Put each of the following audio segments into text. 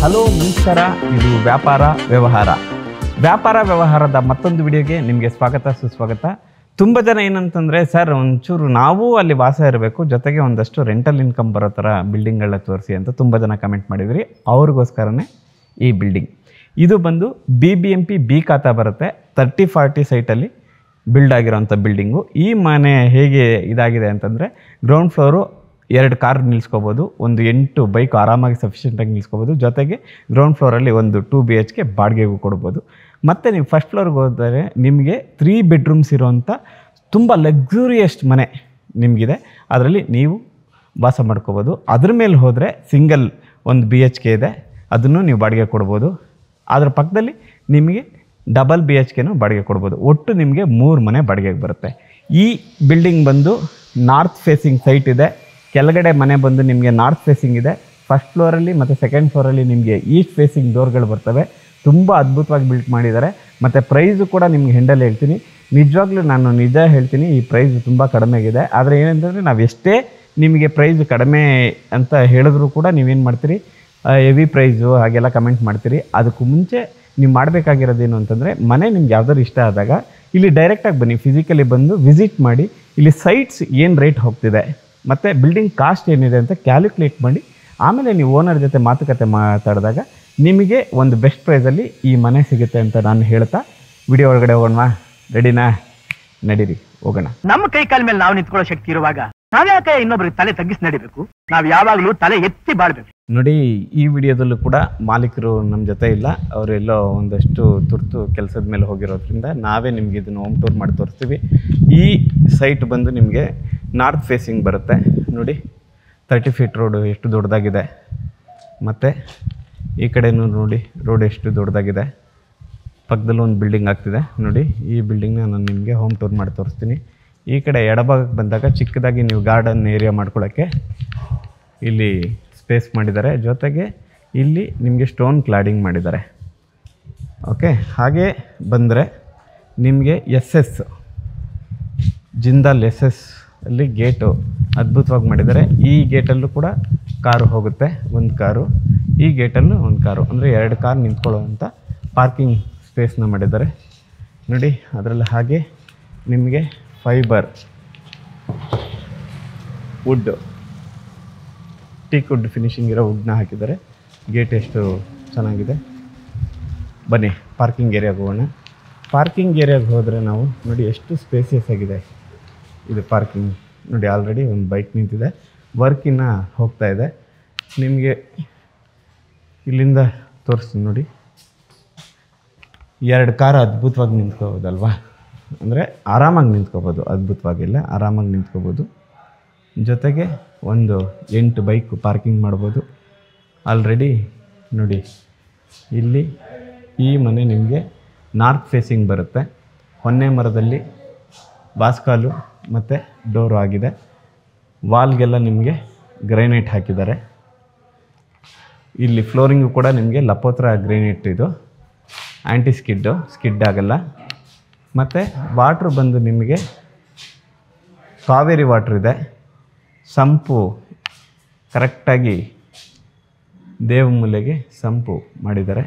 Hello ನಮಸ್ಕಾರ, ಇದು ವ್ಯಾಪಾರ ವ್ಯವಹಾರದ ಮತ್ತೊಂದು ವಿಡಿಯೋಗೆ ನಿಮಗೆ ಸ್ವಾಗತ ಸುಸ್ವಾಗತ. ತುಂಬ ಜನ ಏನಂತಂದರೆ, ಸರ್ ಒಂಚೂರು ನಾವು ಅಲ್ಲಿ ವಾಸ ಇರಬೇಕು, ಜೊತೆಗೆ ಒಂದಷ್ಟು ರೆಂಟಲ್ ಇನ್ಕಮ್ ಬರೋ ಥರ ಬಿಲ್ಡಿಂಗ್ಗಳನ್ನ ತೋರಿಸಿ ಅಂತ ತುಂಬ ಜನ ಕಮೆಂಟ್ ಮಾಡಿದ್ರಿ. ಅವ್ರಿಗೋಸ್ಕರನೇ ಈ ಬಿಲ್ಡಿಂಗ್. ಇದು ಬಂದು BBMP B ಖಾತಾ ಬರುತ್ತೆ. 30-40 ಸೈಟಲ್ಲಿ ಬಿಲ್ಡ್ ಆಗಿರೋಂಥ ಬಿಲ್ಡಿಂಗು. ಈ ಮನೆ ಹೇಗೆ ಇದಾಗಿದೆ ಅಂತಂದರೆ, ಗ್ರೌಂಡ್ ಫ್ಲೋರು 2 ಕಾರ್ ನಿಲ್ಲಿಸ್ಕೋಬೋದು, ಒಂದು 8 ಬೈಕ್ ಆರಾಮಾಗಿ ಸಫಿಷಿಯೆಂಟಾಗಿ ನಿಲ್ಲಿಸ್ಕೋಬೋದು. ಜೊತೆಗೆ ಗ್ರೌಂಡ್ ಫ್ಲೋರಲ್ಲಿ ಒಂದು 2 BHK ಬಾಡಿಗೆಗೂ ಕೊಡ್ಬೋದು. ಮತ್ತು ನೀವು ಫಸ್ಟ್ ಫ್ಲೋರ್ಗೆ ಹೋದರೆ ನಿಮಗೆ 3 ಬೆಡ್ರೂಮ್ಸ್ ಇರೋವಂಥ ತುಂಬ ಲಕ್ಸುರಿಯಸ್ ಮನೆ ನಿಮಗಿದೆ. ಅದರಲ್ಲಿ ನೀವು ವಾಸ ಮಾಡ್ಕೋಬೋದು. ಅದ್ರ ಮೇಲೆ ಹೋದರೆ ಸಿಂಗಲ್ 1 BHK ಇದೆ, ಅದನ್ನು ನೀವು ಬಾಡಿಗೆ ಕೊಡ್ಬೋದು. ಅದರ ಪಕ್ಕದಲ್ಲಿ ನಿಮಗೆ ಡಬಲ್ BHKನೂ ಬಾಡಿಗೆ ಕೊಡ್ಬೋದು. ಒಟ್ಟು ನಿಮಗೆ 3 ಮನೆ ಬಾಡಿಗೆಗೆ ಬರುತ್ತೆ. ಈ ಬಿಲ್ಡಿಂಗ್ ಬಂದು ನಾರ್ತ್ ಫೇಸಿಂಗ್ ಸೈಟ್ ಇದೆ. ಕೆಳಗಡೆ ಮನೆ ಬಂದು ನಿಮಗೆ ನಾರ್ತ್ ಫೇಸಿಂಗ್ ಇದೆ. ಫಸ್ಟ್ ಫ್ಲೋರಲ್ಲಿ ಮತ್ತು ಸೆಕೆಂಡ್ ಫ್ಲೋರಲ್ಲಿ ನಿಮಗೆ ಈಸ್ಟ್ ಫೇಸಿಂಗ್ ಡೋರ್ಗಳು ಬರ್ತವೆ. ತುಂಬ ಅದ್ಭುತವಾಗಿ ಬಿಲ್ಟ್ ಮಾಡಿದ್ದಾರೆ. ಮತ್ತು ಪ್ರೈಸು ಕೂಡ ನಿಮ್ಗೆ ಹೆಂಡಲ್ಲಿ ಹೇಳ್ತೀನಿ. ನಿಜವಾಗ್ಲೂ ನಾನು ನಿಜ ಹೇಳ್ತೀನಿ, ಈ ಪ್ರೈಸ್ ತುಂಬ ಕಡಿಮೆ ಆಗಿದೆ. ಆದರೆ ಏನಂತಂದರೆ, ನಾವು ಎಷ್ಟೇ ನಿಮಗೆ ಪ್ರೈಸ್ ಕಡಿಮೆ ಅಂತ ಹೇಳಿದ್ರು ಕೂಡ ನೀವೇನು ಮಾಡ್ತೀರಿ, ಹೆವಿ ಪ್ರೈಸು ಹಾಗೆಲ್ಲ ಕಮೆಂಟ್ ಮಾಡ್ತೀರಿ. ಅದಕ್ಕೂ ಮುಂಚೆ ನೀವು ಮಾಡಬೇಕಾಗಿರೋದೇನು ಅಂತಂದರೆ, ಮನೆ ನಿಮ್ಗೆ ಯಾವ್ದಾದ್ರು ಇಷ್ಟ ಆದಾಗ ಇಲ್ಲಿ ಡೈರೆಕ್ಟಾಗಿ ಬನ್ನಿ, ಫಿಸಿಕಲಿ ಬಂದು ವಿಸಿಟ್ ಮಾಡಿ, ಇಲ್ಲಿ ಸೈಟ್ಸ್ ಏನು ರೇಟ್ ಹೋಗ್ತಿದೆ ಮತ್ತು ಬಿಲ್ಡಿಂಗ್ ಕಾಸ್ಟ್ ಏನಿದೆ ಅಂತ ಕ್ಯಾಲ್ಕುಲೇಟ್ ಮಾಡಿ, ಆಮೇಲೆ ನೀವು ಓನರ್ ಜೊತೆ ಮಾತುಕತೆ ಮಾತಾಡಿದಾಗ ನಿಮಗೆ ಒಂದು ಬೆಸ್ಟ್ ಪ್ರೈಸಲ್ಲಿ ಈ ಮನೆ ಸಿಗುತ್ತೆ ಅಂತ ನಾನು ಹೇಳ್ತಾ ವಿಡಿಯೋ ಒಳಗಡೆ ಹೋಗೋಣ. ರೆಡಿನಾ? ನಡೀರಿ, ಹೋಗೋಣ. ನಮ್ಮ ಕೈ ಕಾಲ ಮೇಲೆ ನಾವು ನಿಂತ್ಕೊಳ್ಳೋ ಶಕ್ತಿ ಇರುವಾಗ ನಾವ್ಯಾಕೆ ಇನ್ನೊಬ್ರಿಗೆ ತಲೆ ತಗ್ಗಿಸಿ ನಡಿಬೇಕು? ನಾವು ಯಾವಾಗಲೂ ತಲೆ ಎತ್ತಿ ಬಾಳ್ಬೇಕು. ನೋಡಿ, ಈ ವಿಡಿಯೋದಲ್ಲೂ ಕೂಡ ಮಾಲೀಕರು ನಮ್ಮ ಜೊತೆ ಇಲ್ಲ. ಅವರೆಲ್ಲೋ ಒಂದಷ್ಟು ತುರ್ತು ಕೆಲಸದ ಮೇಲೆ ಹೋಗಿರೋದ್ರಿಂದ ನಾವೇ ನಿಮಗೆ ಇದನ್ನು ಹೋಮ್ ಟೂರ್ ಮಾಡಿ ತೋರಿಸ್ತೀವಿ. ಈ ಸೈಟ್ ಬಂದು ನಿಮಗೆ ನಾರ್ತ್ ಫೇಸಿಂಗ್ ಬರುತ್ತೆ. ನೋಡಿ, 30 ಫೀಟ್ ರೋಡು ಎಷ್ಟು ದೊಡ್ಡದಾಗಿದೆ. ಮತ್ತು ಈ ಕಡೆನೂ ನೋಡಿ, ರೋಡ್ ಎಷ್ಟು ದೊಡ್ಡದಾಗಿದೆ. ಪಕ್ಕದಲ್ಲೂ ಒಂದು ಬಿಲ್ಡಿಂಗ್ ಆಗ್ತಿದೆ. ನೋಡಿ, ಈ ಬಿಲ್ಡಿಂಗ್ನ ನಾನು ನಿಮಗೆ ಹೋಮ್ ಟೂರ್ ಮಾಡಿ ತೋರಿಸ್ತೀನಿ. ಈ ಕಡೆ ಎಡಭಾಗಕ್ಕೆ ಬಂದಾಗ ಚಿಕ್ಕದಾಗಿ ನೀವು ಗಾರ್ಡನ್ ಏರಿಯಾ ಮಾಡ್ಕೊಳ್ಳೋಕ್ಕೆ ಇಲ್ಲಿ ಸ್ಪೇಸ್ ಮಾಡಿದ್ದಾರೆ. ಜೊತೆಗೆ ಇಲ್ಲಿ ನಿಮಗೆ ಸ್ಟೋನ್ ಕ್ಲಾಡಿಂಗ್ ಮಾಡಿದ್ದಾರೆ. ಓಕೆ, ಹಾಗೇ ಬಂದರೆ ನಿಮಗೆ SS ಜಿಂದಾಲ್ SS ಅಲ್ಲಿ ಗೇಟು ಅದ್ಭುತವಾಗಿ ಮಾಡಿದ್ದಾರೆ. ಈ ಗೇಟಲ್ಲೂ ಕೂಡ ಕಾರು ಹೋಗುತ್ತೆ, ಒಂದು ಕಾರು. ಈ ಗೇಟಲ್ಲೂ ಒಂದು ಕಾರು, ಅಂದರೆ 2 ಕಾರ್ ನಿಂತ್ಕೊಳ್ಳೋವಂಥ ಪಾರ್ಕಿಂಗ್ ಸ್ಪೇಸ್ನ ಮಾಡಿದ್ದಾರೆ. ನೋಡಿ, ಅದರಲ್ಲಿ ಹಾಗೆ ನಿಮಗೆ fibre wood, teak wood finishing ಇರೋ ವುಡ್ನ ಹಾಕಿದ್ದಾರೆ. ಗೇಟ್ ಎಷ್ಟು ಚೆನ್ನಾಗಿದೆ. ಬನ್ನಿ ಪಾರ್ಕಿಂಗ್ ಏರಿಯಾಗೆ ಹೋಗೋಣ. ಪಾರ್ಕಿಂಗ್ ಏರಿಯಾಗೆ ಹೋದರೆ ನಾವು ನೋಡಿ ಎಷ್ಟು ಸ್ಪೇಸಿಯಸ್ ಆಗಿದೆ ಇದು ಪಾರ್ಕಿಂಗ್. ನೋಡಿ, ಆಲ್ರೆಡಿ ಒಂದು ಬೈಕ್ ನಿಂತಿದೆ, ವರ್ಕಿನ ಹೋಗ್ತಾ ಇದೆ. ನಿಮಗೆ ಇಲ್ಲಿಂದ ತೋರಿಸ್ತೀನಿ ನೋಡಿ. 2 ಕಾರ್ ಅದ್ಭುತವಾಗಿ ನಿಂತ್ಕೋಬೋದಲ್ವಾ? ಅಂದರೆ ಆರಾಮಾಗಿ ನಿಂತ್ಕೋಬೋದು, ಅದ್ಭುತವಾಗಿಲ್ಲ, ಆರಾಮಾಗಿ ನಿಂತ್ಕೋಬೋದು. ಜೊತೆಗೆ ಒಂದು 8 ಬೈಕ್ ಪಾರ್ಕಿಂಗ್ ಮಾಡ್ಬೋದು. ಆಲ್ರೆಡಿ ನೋಡಿ, ಇಲ್ಲಿ ಈ ಮನೆ ನಿಮಗೆ ನಾರ್ತ್ ಫೇಸಿಂಗ್ ಬರುತ್ತೆ. ಹೊನ್ನೆ ಮರದಲ್ಲಿ ಬಾಸ್ಕಾಲು ಮತ್ತು ಡೋರು ಆಗಿದೆ. ವಾಲ್ಗೆಲ್ಲ ನಿಮಗೆ ಗ್ರೈನೇಟ್ ಹಾಕಿದ್ದಾರೆ. ಇಲ್ಲಿ ಫ್ಲೋರಿಂಗು ಕೂಡ ನಿಮಗೆ ಲಪೋತ್ರ ಗ್ರೈನೇಟ್, ಇದು ಆ್ಯಂಟಿ ಸ್ಕಿಡ್ ಆಗಲ್ಲ. ಮತ್ತು ವಾಟ್ರು ಬಂದು ನಿಮಗೆ ಕಾವೇರಿ ವಾಟ್ರ್ ಇದೆ. ಸಂಪು ಕರೆಕ್ಟಾಗಿ ದೇವಮೂಲೆಗೆ ಸಂಪು ಮಾಡಿದ್ದಾರೆ.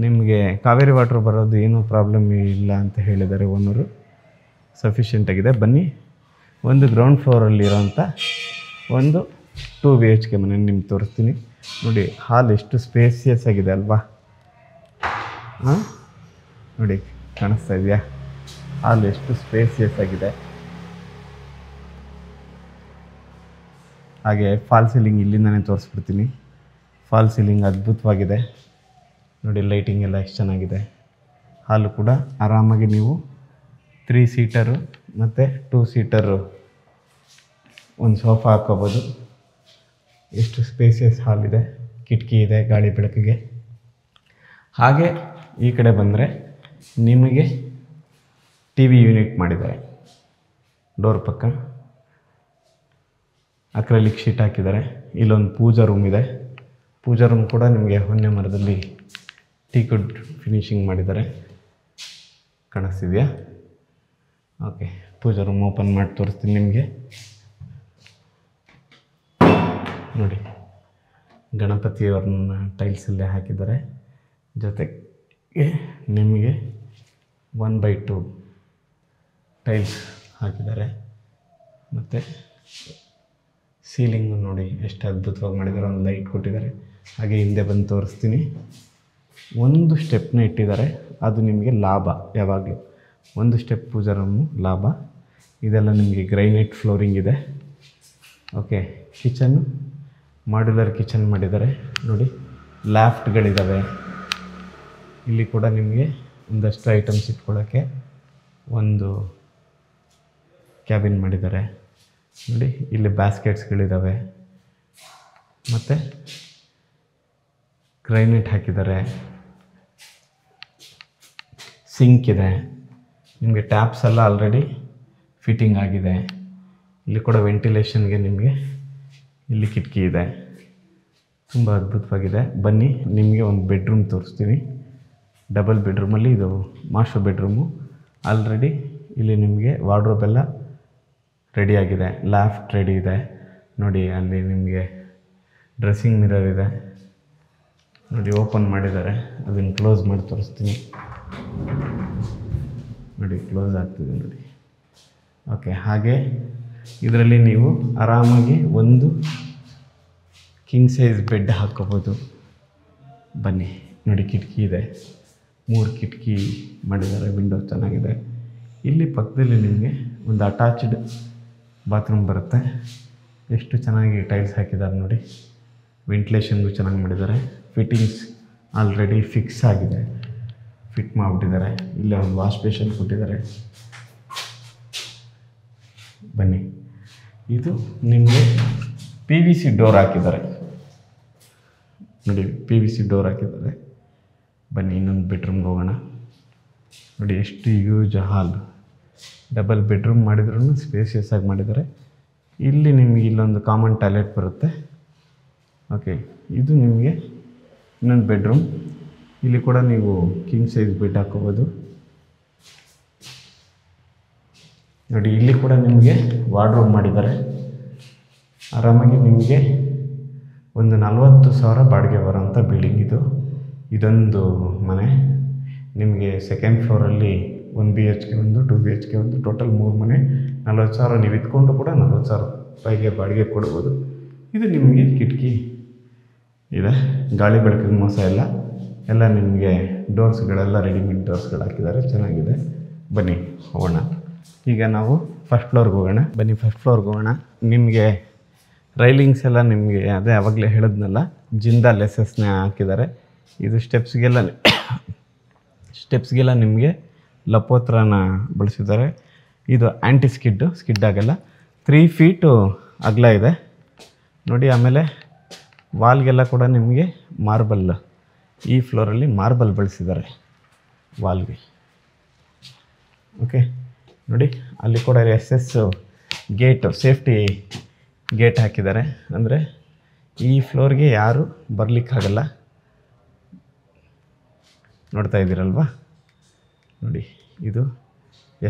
ನಿಮಗೆ ಕಾವೇರಿ ವಾಟ್ರ್ ಬರೋದು ಏನೂ ಪ್ರಾಬ್ಲಮ್ ಇಲ್ಲ ಅಂತ ಹೇಳಿದ್ದಾರೆ ಓನರು. ಸಫಿಷಿಯೆಂಟಾಗಿದೆ. ಬನ್ನಿ, ಒಂದು ಗ್ರೌಂಡ್ ಫ್ಲೋರಲ್ಲಿರೋಂಥ ಒಂದು 2 BHK ಮನೆ ನಿಮ್ಗೆ ತೋರಿಸ್ತೀನಿ. ನೋಡಿ, ಹಾಲ್ ಎಷ್ಟು ಸ್ಪೇಸಿಯಸ್ ಆಗಿದೆ ಅಲ್ವಾ? ಹಾಂ, ನೋಡಿ, ಕಾಣಿಸ್ತಾ ಇದೆಯಾ? ಹಾಲ್ ಎಷ್ಟು ಸ್ಪೇಸಿಯಸ್ ಆಗಿದೆ. ಹಾಗೆ ಫಾಲ್ ಸೀಲಿಂಗ್ ಇಲ್ಲಿಂದನೇ ತೋರಿಸ್ಬಿಡ್ತೀನಿ. ಫಾಲ್ ಸೀಲಿಂಗ್ ಅದ್ಭುತವಾಗಿದೆ. ನೋಡಿ, ಲೈಟಿಂಗ್ ಎಲ್ಲ ಎಷ್ಟು ಚೆನ್ನಾಗಿದೆ. ಹಾಲು ಕೂಡ ಆರಾಮಾಗಿ ನೀವು 3 ಸೀಟರು ಮತ್ತು 2 ಸೀಟರು ಒಂದು ಸೋಫಾ ಹಾಕ್ಕೋಬೋದು. ಎಷ್ಟು ಸ್ಪೇಸಿಯಸ್ ಹಾಲ್ ಇದೆ. ಕಿಟಕಿ ಇದೆ ಗಾಳಿ ಬೆಳಕಿಗೆ. ಹಾಗೆ ಈ ಕಡೆ ಬಂದರೆ ನಿಮಗೆ TV ಯೂನಿಟ್ ಮಾಡಿದ್ದಾರೆ. ಡೋರ್ ಪಕ್ಕ ಅಕ್ರಲಿಕ್ ಶೀಟ್ ಹಾಕಿದ್ದಾರೆ. ಇಲ್ಲೊಂದು ಪೂಜಾ ರೂಮ್ ಇದೆ. ಪೂಜಾ ರೂಮ್ ಕೂಡ ನಿಮಗೆ ಹೊನ್ನೆ ಮರದಲ್ಲಿ ಟೀಕ್ ವುಡ್ ಫಿನಿಶಿಂಗ್ ಮಾಡಿದ್ದಾರೆ. ಕಾಣಿಸ್ತಿದೆಯಾ? ಓಕೆ, ಪೂಜಾ ರೂಮ್ ಓಪನ್ ಮಾಡಿ ತೋರಿಸ್ತೀನಿ ನಿಮಗೆ. ನೋಡಿ, ಗಣಪತಿಯವ್ರನ್ನ ಟೈಲ್ಸಲ್ಲೇ ಹಾಕಿದ್ದಾರೆ. ಜೊತೆಗೆ ನಿಮಗೆ 1/2 ಟೈಲ್ಸ್ ಹಾಕಿದ್ದಾರೆ. ಮತ್ತು ಸೀಲಿಂಗು ನೋಡಿ ಎಷ್ಟು ಅದ್ಭುತವಾಗಿ ಮಾಡಿದ್ದಾರೆ, ಒಂದು ಲೈಟ್ ಕೊಟ್ಟಿದ್ದಾರೆ. ಹಾಗೆ ಹಿಂದೆ ಬಂದು ತೋರಿಸ್ತೀನಿ. ಒಂದು ಸ್ಟೆಪ್ನ ಇಟ್ಟಿದ್ದಾರೆ, ಅದು ನಿಮಗೆ ಲಾಭ. ಯಾವಾಗಲೂ ಒಂದು ಸ್ಟೆಪ್ ಪೂಜಾ ರೂಮು ಲಾಭ. ಇದೆಲ್ಲ ನಿಮಗೆ ಗ್ರೈನೈಟ್ ಫ್ಲೋರಿಂಗ್ ಇದೆ. ಓಕೆ, ಕಿಚನ್ನು ಮಾಡ್ಯುಲರ್ ಕಿಚನ್ ಮಾಡಿದ್ದಾರೆ ನೋಡಿ. ಲ್ಯಾಫ್ಟ್ಗಳಿದ್ದಾವೆ. ಇಲ್ಲಿ ಕೂಡ ನಿಮಗೆ ಒಂದಷ್ಟು ಐಟಮ್ಸ್ ಇಟ್ಕೊಳ್ಳೋಕ್ಕೆ ಒಂದು ಕ್ಯಾಬಿನ್ ಮಾಡಿದ್ದಾರೆ ನೋಡಿ. ಇಲ್ಲಿ ಬ್ಯಾಸ್ಕೆಟ್ಸ್ಗಳಿದ್ದಾವೆ ಮತ್ತು ಗ್ರೈನೇಟ್ ಹಾಕಿದ್ದಾರೆ. ಸಿಂಕ್ ಇದೆ ನಿಮಗೆ. ಟ್ಯಾಪ್ಸ್ ಎಲ್ಲ ಆಲ್ರೆಡಿ ಫಿಟ್ಟಿಂಗ್ ಆಗಿದೆ. ಇಲ್ಲಿ ಕೂಡ ವೆಂಟಿಲೇಷನ್ಗೆ ನಿಮಗೆ ಇಲ್ಲಿ ಕಿಟಕಿ ಇದೆ. ತುಂಬ ಅದ್ಭುತವಾಗಿದೆ. ಬನ್ನಿ ನಿಮಗೆ ಒಂದು ಬೆಡ್ರೂಮ್ ತೋರಿಸ್ತೀನಿ. ಡಬಲ್ ಬೆಡ್ರೂಮಲ್ಲಿ ಇದು ಮಾಸ್ಟರ್ ಬೆಡ್ರೂಮು. ಆಲ್ರೆಡಿ ಇಲ್ಲಿ ನಿಮಗೆ ವಾರ್ಡ್ರೋಬ್ ಎಲ್ಲ ರೆಡಿಯಾಗಿದೆ. ಲ್ಯಾಫ್ಟ್ ರೆಡಿ ಇದೆ ನೋಡಿ. ಅಲ್ಲಿ ನಿಮಗೆ ಡ್ರೆಸ್ಸಿಂಗ್ ಮಿರರ್ ಇದೆ ನೋಡಿ. ಓಪನ್ ಮಾಡಿದ್ದಾರೆ, ಅದನ್ನು ಕ್ಲೋಸ್ ಮಾಡಿ ತೋರಿಸ್ತೀನಿ ನೋಡಿ. ಕ್ಲೋಸ್ ಆಗ್ತಿದೆ ನೋಡಿ. ಓಕೆ, ಹಾಗೆ ಇದರಲ್ಲಿ ನೀವು ಆರಾಮಾಗಿ ಒಂದು ಕಿಂಗ್ ಸೈಜ್ ಬೆಡ್ ಹಾಕ್ಕೋಬೋದು. ಬನ್ನಿ ನೋಡಿ, ಕಿಟಕಿ ಇದೆ. 3 ಕಿಟಕಿ ಮಾಡಿದ್ದಾರೆ. ವಿಂಡೋ ಚೆನ್ನಾಗಿದೆ. ಇಲ್ಲಿ ಪಕ್ಕದಲ್ಲಿ ನಿಮಗೆ ಒಂದು ಅಟ್ಯಾಚ್ಡ್ ಬಾತ್ರೂಮ್ ಬರುತ್ತೆ. ಎಷ್ಟು ಚೆನ್ನಾಗಿ ಟೈಲ್ಸ್ ಹಾಕಿದ್ದಾರೆ ನೋಡಿ. ವೆಂಟಿಲೇಷನ್ಗೂ ಚೆನ್ನಾಗಿ ಮಾಡಿದ್ದಾರೆ. ಫಿಟ್ಟಿಂಗ್ಸ್ ಆಲ್ರೆಡಿ ಫಿಕ್ಸ್ ಆಗಿದೆ, ಫಿಟ್ ಮಾಡಿಬಿಟ್ಟಿದ್ದಾರೆ. ಇಲ್ಲೇ ಒಂದು ವಾಶ್ ಬೇಷನ್ ಕೊಟ್ಟಿದ್ದಾರೆ. ಬನ್ನಿ, ಇದು ನಿಮಗೆ PVC ಡೋರ್ ಹಾಕಿದ್ದಾರೆ ನೋಡಿ. PVC ಡೋರ್ ಹಾಕಿದ್ದಾರೆ. ಬನ್ನಿ ಇನ್ನೊಂದು ಬೆಡ್ರೂಮ್ಗೆ ಹೋಗೋಣ ನೋಡಿ. ಎಷ್ಟು ಯೂಜ್ ಹಾಲ್. ಡಬಲ್ ಬೆಡ್ರೂಮ್ ಮಾಡಿದ್ರೂ ಸ್ಪೇಸಿಯಸ್ ಆಗಿ ಮಾಡಿದ್ದಾರೆ. ಇಲ್ಲಿ ನಿಮಗೆ ಇಲ್ಲೊಂದು ಕಾಮನ್ ಟಾಯ್ಲೆಟ್ ಬರುತ್ತೆ. ಓಕೆ, ಇದು ನಿಮಗೆ ಇನ್ನೊಂದು ಬೆಡ್ರೂಮ್. ಇಲ್ಲಿ ಕೂಡ ನೀವು ಕಿಂಗ್ ಸೈಜ್ ಬೆಡ್ ಹಾಕೋಬೋದು ನೋಡಿ. ಇಲ್ಲಿ ಕೂಡ ನಿಮಗೆ ವಾರ್ಡ್ರೋಬ್ ಮಾಡಿದ್ದಾರೆ. ಆರಾಮಾಗಿ ನಿಮಗೆ ಒಂದು 40,000 ಬಾಡಿಗೆ ಬರೋಂಥ ಬಿಲ್ಡಿಂಗ್ ಇದು. ಇದೊಂದು ಮನೆ ನಿಮಗೆ ಸೆಕೆಂಡ್ ಫ್ಲೋರಲ್ಲಿ 1 BHK ಒಂದು, 2 BHK ಒಂದು, ಟೋಟಲ್ 3 ಮನೆ. 40,000 ನೀವು ಇದ್ಕೊಂಡು ಕೂಡ 40,000 ರೂಪಾಯಿಗೆ ಬಾಡಿಗೆ ಕೊಡ್ಬೋದು. ಇದು ನಿಮಗೆ ಕಿಟಕಿ ಇದೆ. ಗಾಳಿ ಬೆಳಕಿಗೆ ಮೋಸ ಇಲ್ಲ. ಎಲ್ಲ ನಿಮಗೆ ಡೋರ್ಸ್ಗಳೆಲ್ಲ ರೆಡಿಮೇಡ್ ಡೋರ್ಸ್ಗಳು ಹಾಕಿದ್ದಾರೆ. ಚೆನ್ನಾಗಿದೆ. ಬನ್ನಿ ಹೋಗೋಣ. ಈಗ ನಾವು ಫಸ್ಟ್ ಫ್ಲೋರ್ಗೆ ಹೋಗೋಣ. ಬನ್ನಿ ಫಸ್ಟ್ ಫ್ಲೋರ್ಗೆ ಹೋಗೋಣ. ನಿಮಗೆ ರೈಲಿಂಗ್ಸ್ ಎಲ್ಲ ನಿಮಗೆ ಅದೇ ಆವಾಗಲೇ ಹೇಳಿದ್ನಲ್ಲ, ಜಿಂದಾಲ್ ಲೆಸಸ್ನೇ ಹಾಕಿದ್ದಾರೆ. ಇದು ಸ್ಟೆಪ್ಸ್ಗೆಲ್ಲ ನಿಮಗೆ ಲಪೋತ್ರನ ಬಳಸಿದ್ದಾರೆ. ಇದು ಆ್ಯಂಟಿ ಸ್ಕಿಡ್ ಆಗಲ್ಲ. 3 ಫೀಟು ಅಗಲ ಇದೆ ನೋಡಿ. ಆಮೇಲೆ ವಾಲ್ಗೆಲ್ಲ ಕೂಡ ನಿಮಗೆ ಮಾರ್ಬಲ್, ಈ ಫ್ಲೋರಲ್ಲಿ ಮಾರ್ಬಲ್ ಬಳಸಿದ್ದಾರೆ ವಾಲ್ಗೆ. ಓಕೆ ನೋಡಿ, ಅಲ್ಲಿ ಕೂಡ SS ಗೇಟು, ಸೇಫ್ಟಿ ಗೇಟ್ ಹಾಕಿದ್ದಾರೆ. ಅಂದರೆ ಈ ಫ್ಲೋರ್ಗೆ ಯಾರು ಬರಲಿಕ್ಕಾಗಲ್ಲ. ನೋಡ್ತಾ ಇದ್ದೀರಲ್ವಾ ನೋಡಿ, ಇದು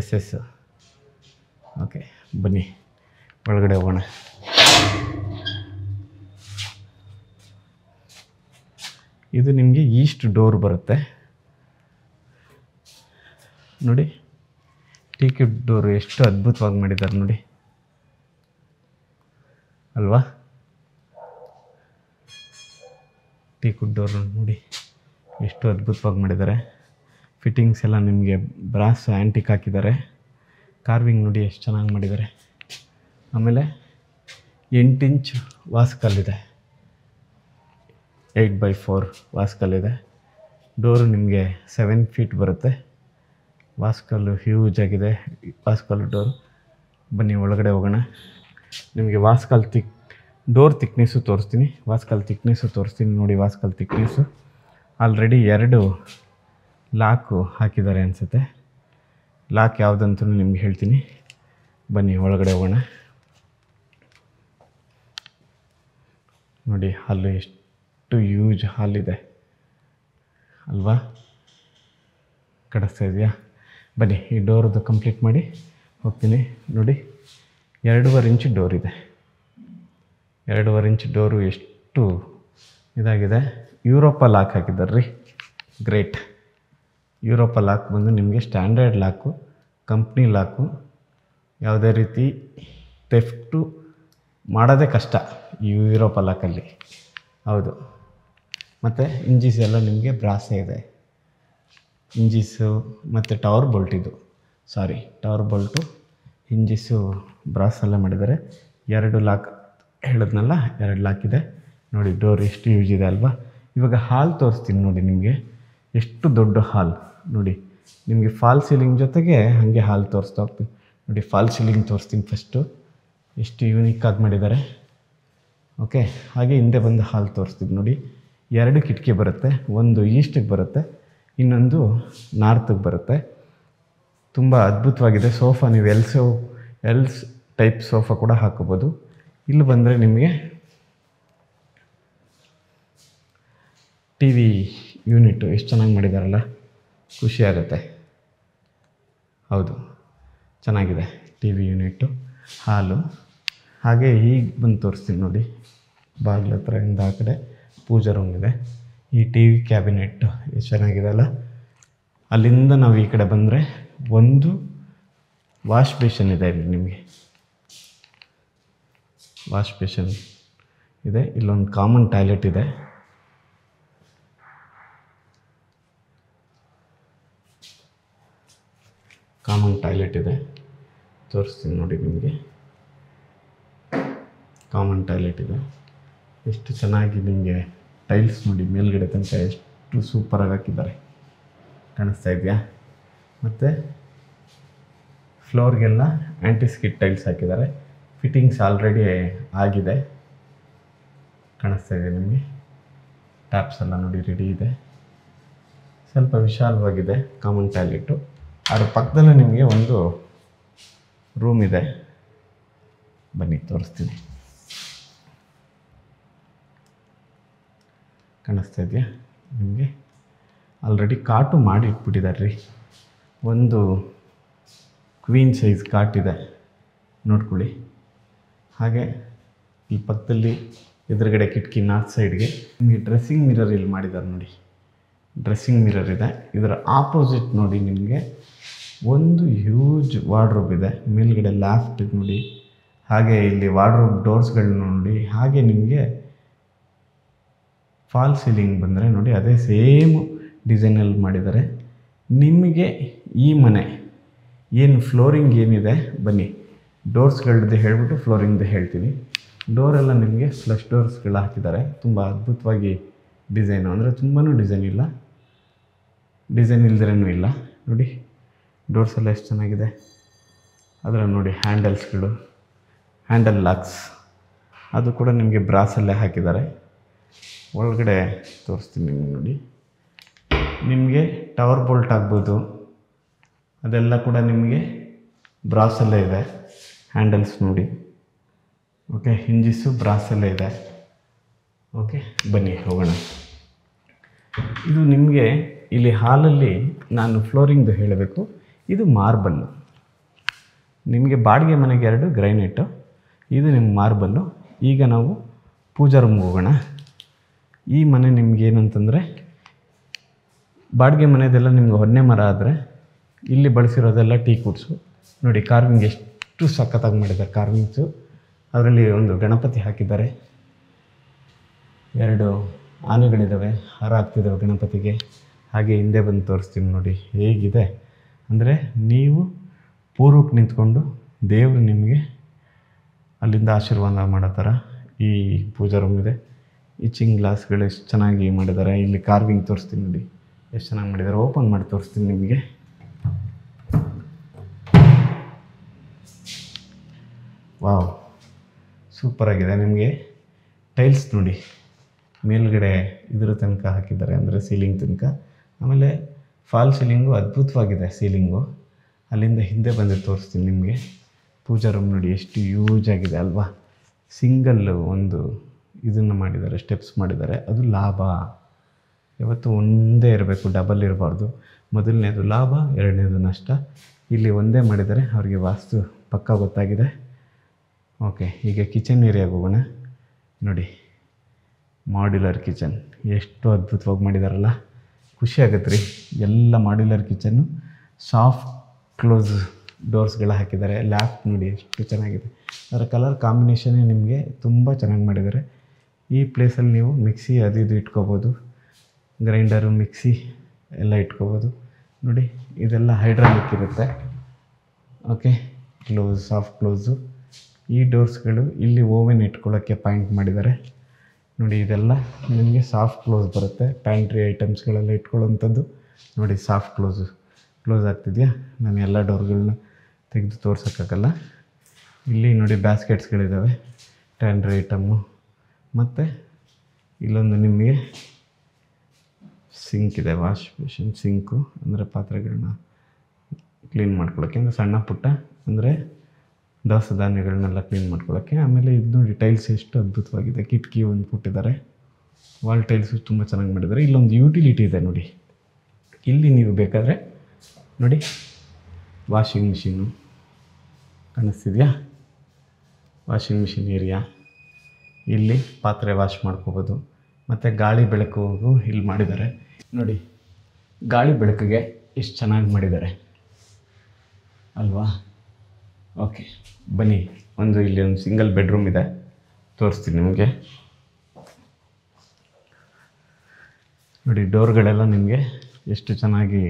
SS. ಓಕೆ, ಬನ್ನಿ ಒಳಗಡೆ ಹೋಗೋಣ. ಇದು ನಿಮಗೆ ಈಸ್ಟ್ ಡೋರ್ ಬರುತ್ತೆ ನೋಡಿ. ಟೀಕ್ವುಡ್ ಡೋರು ಎಷ್ಟು ಅದ್ಭುತವಾಗಿ ಮಾಡಿದ್ದಾರೆ ನೋಡಿ ಅಲ್ವಾ. ಟೀಕ್ವುಡ್ ಡೋರ್ ನೋಡಿ ಎಷ್ಟು ಅದ್ಭುತವಾಗಿ ಮಾಡಿದ್ದಾರೆ. ಫಿಟ್ಟಿಂಗ್ಸ್ ಎಲ್ಲ ನಿಮಗೆ ಬ್ರಾಸ್ ಆ್ಯಂಟಿಕ್ ಹಾಕಿದ್ದಾರೆ. ಕಾರ್ವಿಂಗ್ ನೋಡಿ ಎಷ್ಟು ಚೆನ್ನಾಗಿ ಮಾಡಿದ್ದಾರೆ. ಆಮೇಲೆ 8 ಇಂಚ್ ವಾಸ್ಕಲ್ಲಿದೆ. 8x4 ವಾಸ್ಕಲ್ಲಿದೆ. ಡೋರು ನಿಮಗೆ 7 ಫೀಟ್ ಬರುತ್ತೆ. ವಾಸ್ಕಲ್ಲು ಹ್ಯೂಜ್ ಆಗಿದೆ. ವಾಸ್ಕಲ್ಲು ಡೋರು. ಬನ್ನಿ ಒಳಗಡೆ ಹೋಗೋಣ. ನಿಮಗೆ ಡೋರ್ ತಿಕ್ನೆಸ್ಸು ತೋರಿಸ್ತೀನಿ. ವಾಸ್ಕಲ್ ತಿಕ್ನೆಸ್ಸು ತೋರಿಸ್ತೀನಿ ನೋಡಿ. ವಾಸ್ಕಲ್ ತಿಕ್ನೆಸ್ಸು ಆಲ್ರೆಡಿ 2 ಲಾಕು ಹಾಕಿದ್ದಾರೆ ಅನಿಸುತ್ತೆ. ಲಾಕ್ ಯಾವುದಂತೂ ನಿಮ್ಗೆ ಹೇಳ್ತೀನಿ. ಬನ್ನಿ ಒಳಗಡೆ ಹೋಗೋಣ ನೋಡಿ. ಹಾಲು ಎಷ್ಟು ಯೂಜ್ ಹಾಲಿದೆ ಅಲ್ವಾ. ಕಡಿಸ್ತಾ ಇದೆಯಾ? ಬನ್ನಿ ಈ ಡೋರ್ದು ಕಂಪ್ಲೀಟ್ ಮಾಡಿ ಹೋಗ್ತೀನಿ ನೋಡಿ. 2.5 ಇಂಚ್ ಡೋರ್ ಇದೆ. 2.5 ಇಂಚ್ ಡೋರು ಎಷ್ಟು ಇದಾಗಿದೆ. ಯುರೋಪ ಲಾಕ್ ಹಾಕಿದ್ದಾರೆ ರೀ, ಗ್ರೇಟ್. ಯುರೋಪ ಲಾಕ್ ಬಂದು ನಿಮಗೆ ಸ್ಟ್ಯಾಂಡರ್ಡ್ ಲಾಕು, ಕಂಪ್ನಿ ಲಾಕು, ಯಾವುದೇ ರೀತಿ ಥೆಫ್ಟು ಮಾಡೋದೇ ಕಷ್ಟ ಈ ಯುರೋಪ ಲಾಕಲ್ಲಿ. ಹೌದು. ಮತ್ತು ಇಂಜಿಸ್ ಎಲ್ಲ ನಿಮಗೆ ಬ್ರಾಸೇ ಇದೆ. ಇಂಜಿಸ್ಸು ಮತ್ತು ಟವರ್ ಬೋಲ್ಟು ಹಿಂಜಿಸು ಬ್ರಾಸಲ್ಲೇ ಮಾಡಿದ್ದಾರೆ. 2 ಲಾಕ್ ಹೇಳಿದ್ನಲ್ಲ, 2 ಲಾಕ್ ಇದೆ ನೋಡಿ. ಡೋರ್ ಎಷ್ಟು ಯೂಸ್ ಇದೆ ಅಲ್ವಾ. ಇವಾಗ ಹಾಲ್ ತೋರಿಸ್ತೀನಿ ನೋಡಿ ನಿಮಗೆ. ಎಷ್ಟು ದೊಡ್ಡ ಹಾಲ್ ನೋಡಿ. ನಿಮಗೆ ಫಾಲ್ ಸೀಲಿಂಗ್ ಜೊತೆಗೆ ಹಾಗೆ ಹಾಲ್ ತೋರಿಸ್ತಾ ಹೋಗ್ತೀನಿ ನೋಡಿ. ಫಾಲ್ ಸೀಲಿಂಗ್ ತೋರಿಸ್ತೀನಿ ಫಸ್ಟು, ಎಷ್ಟು ಯೂನಿಕ್ಕಾಗಿ ಮಾಡಿದ್ದಾರೆ. ಓಕೆ, ಹಾಗೆ ಹಿಂದೆ ಬಂದು ಹಾಲ್ ತೋರಿಸ್ತೀನಿ ನೋಡಿ. 2 ಕಿಟಕಿ ಬರುತ್ತೆ, ಒಂದು ಈಸ್ಟಿಗೆ ಬರುತ್ತೆ, ಇನ್ನೊಂದು ನಾರ್ತಿಗೆ ಬರುತ್ತೆ. ತುಂಬ ಅದ್ಭುತವಾಗಿದೆ. ಸೋಫಾ ನೀವು ಎಲ್ಸ್ ಟೈಪ್ ಸೋಫಾ ಕೂಡ ಹಾಕೋಬೋದು. ಇಲ್ಲಿ ಬಂದರೆ ನಿಮಗೆ ಟಿ ವಿ ಯೂನಿಟು ಎಷ್ಟು ಚೆನ್ನಾಗಿ ಮಾಡಿದಾರಲ್ಲ, ಖುಷಿಯಾಗುತ್ತೆ. ಹೌದು, ಚೆನ್ನಾಗಿದೆ ಟಿ ವಿ ಯೂನಿಟ್ಟು, ಹಾಲು. ಹಾಗೆ ಈಗ ಬಂದು ತೋರಿಸ್ತೀನಿ ನೋಡಿ. ಬಾಗಿಲ ಹತ್ರದಿಂದ ಆ ಕಡೆ ಪೂಜಾ ರೂಮ್ ಇದೆ. ಈ ಟಿ ವಿ ಕ್ಯಾಬಿನೆಟ್ಟು ಎಷ್ಟು ಚೆನ್ನಾಗಿದೆ ಅಲ್ಲ. ಅಲ್ಲಿಂದ ನಾವು ಈ ಕಡೆ ಬಂದರೆ ಒಂದು ವಾಶ್ ಬೇಷನ್ ಇದೆ. ಇಲ್ಲಿ ನಿಮಗೆ ವಾಶ್ ಬೇಷನ್ ಇದೆ. ಇಲ್ಲೊಂದು ಕಾಮನ್ ಟಾಯ್ಲೆಟ್ ಇದೆ. ತೋರಿಸ್ತೀನಿ ನೋಡಿ ನಿಮಗೆ. ಕಾಮನ್ ಟಾಯ್ಲೆಟ್ ಇದೆ. ಎಷ್ಟು ಚೆನ್ನಾಗಿ ನಿಮಗೆ ಟೈಲ್ಸ್ ನೋಡಿ, ಮೇಲ್ಗಡೆ ತನಕ ಎಷ್ಟು ಸೂಪರಾಗಿ ಹಾಕಿದ್ದಾರೆ, ಕಾಣಿಸ್ತಾ ಇದೆಯಾ. ಮತ್ತು ಫ್ಲೋರ್ಗೆಲ್ಲ ಆ್ಯಂಟಿಸ್ಕಿಡ್ ಟೈಲ್ಸ್ ಹಾಕಿದ್ದಾರೆ. ಫಿಟ್ಟಿಂಗ್ಸ್ ಆಲ್ರೆಡಿ ಆಗಿದೆ, ಕಾಣಿಸ್ತಾ ಇದೆ ನಿಮಗೆ. ಟ್ಯಾಪ್ಸ್ ಎಲ್ಲ ನೋಡಿ ರೆಡಿ ಇದೆ. ಸ್ವಲ್ಪ ವಿಶಾಲವಾಗಿದೆ ಕಾಮನ್ ಟಾಯ್ಲೆಟು. ಅದ್ರ ಪಕ್ಕದಲ್ಲೇ ನಿಮಗೆ ಒಂದು ರೂಮ್ ಇದೆ, ಬನ್ನಿ ತೋರಿಸ್ತೀನಿ. ಕಾಣಿಸ್ತಾ ಇದೆಯಾ ನಿಮಗೆ. ಆಲ್ರೆಡಿ ಕಾಟು ಮಾಡಿ ಇಟ್ಬಿಟ್ಟಿದ್ದಾರೆ ರೀ. ಒಂದು ಕ್ವೀನ್ ಸೈಜ್ ಕಾಟಿದೆ, ನೋಡ್ಕೊಳ್ಳಿ. ಹಾಗೆ ಈ ಪಕ್ಕದಲ್ಲಿ ಎದುರುಗಡೆ ಕಿಟಕಿ ನಾರ್ತ್ ಸೈಡ್ಗೆ ನಿಮಗೆ ಡ್ರೆಸ್ಸಿಂಗ್ ಮಿರರ್ ಇಲ್ಲಿ ಮಾಡಿದ್ದಾರೆ ನೋಡಿ. ಡ್ರೆಸ್ಸಿಂಗ್ ಮಿರರ್ ಇದೆ. ಇದರ ಆಪೋಸಿಟ್ ನೋಡಿ ನಿಮಗೆ ಒಂದು ಹ್ಯೂಜ್ ವಾರ್ಡ್ರೋಬ್ ಇದೆ. ಮೇಲ್ಗಡೆ ಲ್ಯಾಫ್ಟ್ ಇದೆ ನೋಡಿ. ಹಾಗೆ ಇಲ್ಲಿ ವಾರ್ಡ್ರೋಬ್ ಡೋರ್ಸ್ಗಳನ್ನ ನೋಡಿ. ಹಾಗೆ ನಿಮಗೆ ಫಾಲ್ ಸೀಲಿಂಗ್ ಬಂದರೆ ನೋಡಿ, ಅದೇ ಸೇಮ್ ಡಿಸೈನಲ್ಲಿ ಮಾಡಿದ್ದಾರೆ. ನಿಮಗೆ ಈ ಮನೆ ಏನು ಫ್ಲೋರಿಂಗ್ ಏನಿದೆ, ಬನ್ನಿ ಡೋರ್ಸ್ಗಳದ್ದು ಹೇಳ್ಬಿಟ್ಟು ಫ್ಲೋರಿಂಗ್ದು ಹೇಳ್ತೀನಿ. ಡೋರೆಲ್ಲ ನಿಮಗೆ ಫ್ಲಶ್ ಡೋರ್ಸ್ಗಳು ಹಾಕಿದ್ದಾರೆ. ತುಂಬ ಅದ್ಭುತವಾಗಿ ಡಿಸೈನು, ಅಂದರೆ ತುಂಬಾ ಡಿಸೈನ್ ಇಲ್ಲ, ಡಿಸೈನ್ ಇಲ್ದಿರೇನೂ ಇಲ್ಲ ನೋಡಿ. ಡೋರ್ಸ್ ಎಲ್ಲ ಎಷ್ಟು ಚೆನ್ನಾಗಿದೆ. ಅದರ ನೋಡಿ ಹ್ಯಾಂಡಲ್ಸ್ಗಳು, ಹ್ಯಾಂಡಲ್ ಲಾಕ್ಸ್, ಅದು ಕೂಡ ನಿಮಗೆ ಬ್ರಾಸಲ್ಲೇ ಹಾಕಿದ್ದಾರೆ. ಒಳಗಡೆ ತೋರಿಸ್ತೀನಿ ನಿಮಗೆ ನೋಡಿ. ನಿಮಗೆ ಟವರ್ ಬೋಲ್ಟ್ ಆಗ್ಬೋದು, ಅದೆಲ್ಲ ಕೂಡ ನಿಮಗೆ ಬ್ರಾಸಲ್ಲೇ ಇದೆ. ಹ್ಯಾಂಡಲ್ಸ್ ನೋಡಿ. ಓಕೆ, ಹಿಂಜಿಸು ಬ್ರಾಸಲ್ಲೇ ಇದೆ. ಓಕೆ, ಬನ್ನಿ ಹೋಗೋಣ. ಇದು ನಿಮಗೆ ಇಲ್ಲಿ ಹಾಲಲ್ಲಿ ನಾನು ಫ್ಲೋರಿಂಗ್ದು ಹೇಳಬೇಕು. ಇದು ಮಾರ್ಬಲ್ಲು. ನಿಮಗೆ ಬಾಡಿಗೆ ಮನೆಗೆ 2 ಗ್ರೈನೇಟು, ಇದು ನಿಮ್ಮ ಮಾರ್ಬಲ್ಲು. ಈಗ ನಾವು ಪೂಜಾ ರೂಮ್ಗೆ ಹೋಗೋಣ. ಈ ಮನೆ ನಿಮ್ಗೆ ಏನಂತಂದರೆ, ಬಾಡಿಗೆ ಮನೆಯದೆಲ್ಲ ನಿಮ್ಗೆ ಹೊನ್ನೆ ಮರ ಆದರೆ, ಇಲ್ಲಿ ಬಳಸಿರೋದೆಲ್ಲ ಟೀಕುಡ್ಸು ನೋಡಿ. ಕಾರ್ವಿಂಗ್ ಎಷ್ಟು ಸಖತ್ತಾಗಿ ಮಾಡಿದ್ದಾರೆ ಕಾರ್ವಿಂಗ್ಸು. ಅದರಲ್ಲಿ ಒಂದು ಗಣಪತಿ ಹಾಕಿದ್ದಾರೆ, 2 ಆನೆಗಳಿದ್ದಾವೆ, ಹಾರ ಹಾಕ್ತಿದ್ದಾವೆ ಗಣಪತಿಗೆ. ಹಾಗೆ ಹಿಂದೆ ಬಂದು ತೋರಿಸ್ತೀನಿ ನೋಡಿ ಹೇಗಿದೆ ಅಂದರೆ, ನೀವು ಪೂರ್ವಕ್ಕೆ ನಿಂತ್ಕೊಂಡು ದೇವರು ನಿಮಗೆ ಅಲ್ಲಿಂದ ಆಶೀರ್ವಾದ ಮಾಡೋ ಥರ ಈ ಪೂಜಾ ರೂಮ್ ಇದೆ. ಇಚಿಂಗ್ ಗ್ಲಾಸ್ಗಳು ಎಷ್ಟು ಚೆನ್ನಾಗಿ ಮಾಡಿದ್ದಾರೆ. ಇಲ್ಲಿ ಕಾರ್ವಿಂಗ್ ತೋರಿಸ್ತೀನಿ ನೋಡಿ, ಎಷ್ಟು ಚೆನ್ನಾಗಿ ಮಾಡಿದ್ದಾರೆ. ಓಪನ್ ಮಾಡಿ ತೋರಿಸ್ತೀನಿ ನಿಮಗೆ. ವಾವ್, ಸೂಪರಾಗಿದೆ. ನಿಮಗೆ ಟೈಲ್ಸ್ ನೋಡಿ, ಮೇಲ್ಗಡೆ ಇದರ ತನಕ ಹಾಕಿದ್ದಾರೆ, ಅಂದರೆ ಸೀಲಿಂಗ್ ತನಕ. ಆಮೇಲೆ ಫಾಲ್ ಸೀಲಿಂಗು ಅದ್ಭುತವಾಗಿದೆ. ಸೀಲಿಂಗು ಅಲ್ಲಿಂದ ಹಿಂದೆ ಬಂದು ತೋರಿಸ್ತೀನಿ ನಿಮಗೆ. ಪೂಜಾ ರೂಮ್ ನೋಡಿ ಎಷ್ಟು ಯೂಜ್ ಆಗಿದೆ ಅಲ್ವಾ. ಸಿಂಗಲ್ಲು ಒಂದು ಇದನ್ನು ಮಾಡಿದ್ದಾರೆ, ಸ್ಟೆಪ್ಸ್ ಮಾಡಿದ್ದಾರೆ. ಅದು ಲಾಭ. ಯಾವತ್ತು ಒಂದೇ ಇರಬೇಕು, ಡಬಲ್ ಇರಬಾರ್ದು. ಮೊದಲನೇದು ಲಾಭ, ಎರಡನೇದು ನಷ್ಟ. ಇಲ್ಲಿ ಒಂದೇ ಮಾಡಿದ್ದಾರೆ, ಅವ್ರಿಗೆ ವಾಸ್ತು ಪಕ್ಕಾ ಗೊತ್ತಾಗಿದೆ. ಓಕೆ, ಈಗ ಕಿಚನ್ ಏರಿಯಾಗೆ ಹೋಗೋಣ ನೋಡಿ. ಮಾಡ್ಯುಲರ್ ಕಿಚನ್ ಎಷ್ಟು ಅದ್ಭುತವಾಗಿ ಮಾಡಿದಾರಲ್ಲ, ಖುಷಿ ಆಗುತ್ತೆ ರೀ. ಎಲ್ಲ ಮಾಡ್ಯುಲರ್ ಕಿಚನ್ನು ಸಾಫ್ಟ್ ಕ್ಲೋಸ್ ಡೋರ್ಸ್ಗಳು ಹಾಕಿದ್ದಾರೆ. ಲ್ಯಾಪ್ ನೋಡಿ ಎಷ್ಟು ಚೆನ್ನಾಗಿದೆ, ಅದರ ಕಲರ್ ಕಾಂಬಿನೇಷನ್ನೇ ನಿಮಗೆ ತುಂಬ ಚೆನ್ನಾಗಿ ಮಾಡಿದ್ದಾರೆ. ಈ ಪ್ಲೇಸಲ್ಲಿ ನೀವು ಮಿಕ್ಸಿ ಅದು ಇದು ಇಟ್ಕೋಬೋದು, ಗ್ರೈಂಡರು ಮಿಕ್ಸಿ ಎಲ್ಲ ಇಟ್ಕೋಬೋದು. ನೋಡಿ ಇದೆಲ್ಲ ಹೈಡ್ರಾಲಿಕ್ ಇರುತ್ತೆ. Okay, close soft close. ಈ ಡೋರ್ಸ್ಗಳು ಇಲ್ಲಿ ಓವೆನ್ ಇಟ್ಕೊಳ್ಳೋಕ್ಕೆ ಪಾಯಿಂಟ್ ಮಾಡಿದ್ದಾರೆ ನೋಡಿ. ಇದೆಲ್ಲ ನಿಮಗೆ ಸಾಫ್ಟ್ ಕ್ಲೋಸ್ ಬರುತ್ತೆ. ಪ್ಯಾಂಟ್ರಿ ಐಟಮ್ಸ್ಗಳೆಲ್ಲ ಇಟ್ಕೊಳ್ಳೋವಂಥದ್ದು ನೋಡಿ. ಸಾಫ್ಟ್ ಕ್ಲೋಸ್ ಆಗ್ತಿದೆಯಾ? ನಾನು ಎಲ್ಲ ಡೋರ್ಗಳನ್ನ ತೆಗೆದು ತೋರ್ಸೋಕ್ಕಾಗಲ್ಲ. ಇಲ್ಲಿ ನೋಡಿ ಬ್ಯಾಸ್ಕೆಟ್ಸ್ಗಳಿದ್ದಾವೆ, ಟ್ಯಾಂಡ್ರಿ ಐಟಮ್ಮು. ಮತ್ತು ಇಲ್ಲೊಂದು ನಿಮಗೆ ಸಿಂಕ್ ಇದೆ, ವಾಶ್ ಬೇಷನ್ ಸಿಂಕು, ಅಂದರೆ ಪಾತ್ರೆಗಳನ್ನ ಕ್ಲೀನ್ ಮಾಡ್ಕೊಳ್ಳೋಕ್ಕೆ, ಅಂದರೆ ಸಣ್ಣ ಪುಟ್ಟ ಅಂದರೆ ದವಸ ಧಾನ್ಯಗಳನ್ನೆಲ್ಲ ಕ್ಲೀನ್ ಮಾಡ್ಕೊಳ್ಳೋಕ್ಕೆ. ಆಮೇಲೆ ಇದು ನೋಡಿ ಟೈಲ್ಸ್ ಎಷ್ಟು ಅದ್ಭುತವಾಗಿದೆ. ಕಿಟಕಿ ಒಂದು ಕೊಟ್ಟಿದ್ದಾರೆ, ವಾಲ್ ಟೈಲ್ಸು ತುಂಬ ಚೆನ್ನಾಗಿ ಮಾಡಿದ್ದಾರೆ. ಇಲ್ಲೊಂದು ಯುಟಿಲಿಟಿ ಇದೆ ನೋಡಿ. ಇಲ್ಲಿ ನೀವು ಬೇಕಾದರೆ ನೋಡಿ ವಾಷಿಂಗ್ ಮಿಷಿನ್ನು ಕಾಣಿಸ್ತಿದೆಯಾ? Washing machine area. ಇಲ್ಲಿ ಪಾತ್ರೆ ವಾಶ್ ಮಾಡ್ಕೋಬೋದು. ಮತ್ತು ಗಾಳಿ ಬೆಳಕಿಗೂ ಇಲ್ಲಿ ಮಾಡಿದ್ದಾರೆ ನೋಡಿ. ಗಾಳಿ ಬೆಳಕಿಗೆ ಎಷ್ಟು ಚೆನ್ನಾಗಿ ಮಾಡಿದ್ದಾರೆ ಅಲ್ವಾ? ಓಕೆ, ಬನ್ನಿ. ಇಲ್ಲಿ ಒಂದು ಸಿಂಗಲ್ ಬೆಡ್ರೂಮ್ ಇದೆ, ತೋರಿಸ್ತೀನಿ ನಿಮಗೆ. ನೋಡಿ ಡೋರ್ಗಳೆಲ್ಲ ನಿಮಗೆ ಎಷ್ಟು ಚೆನ್ನಾಗಿ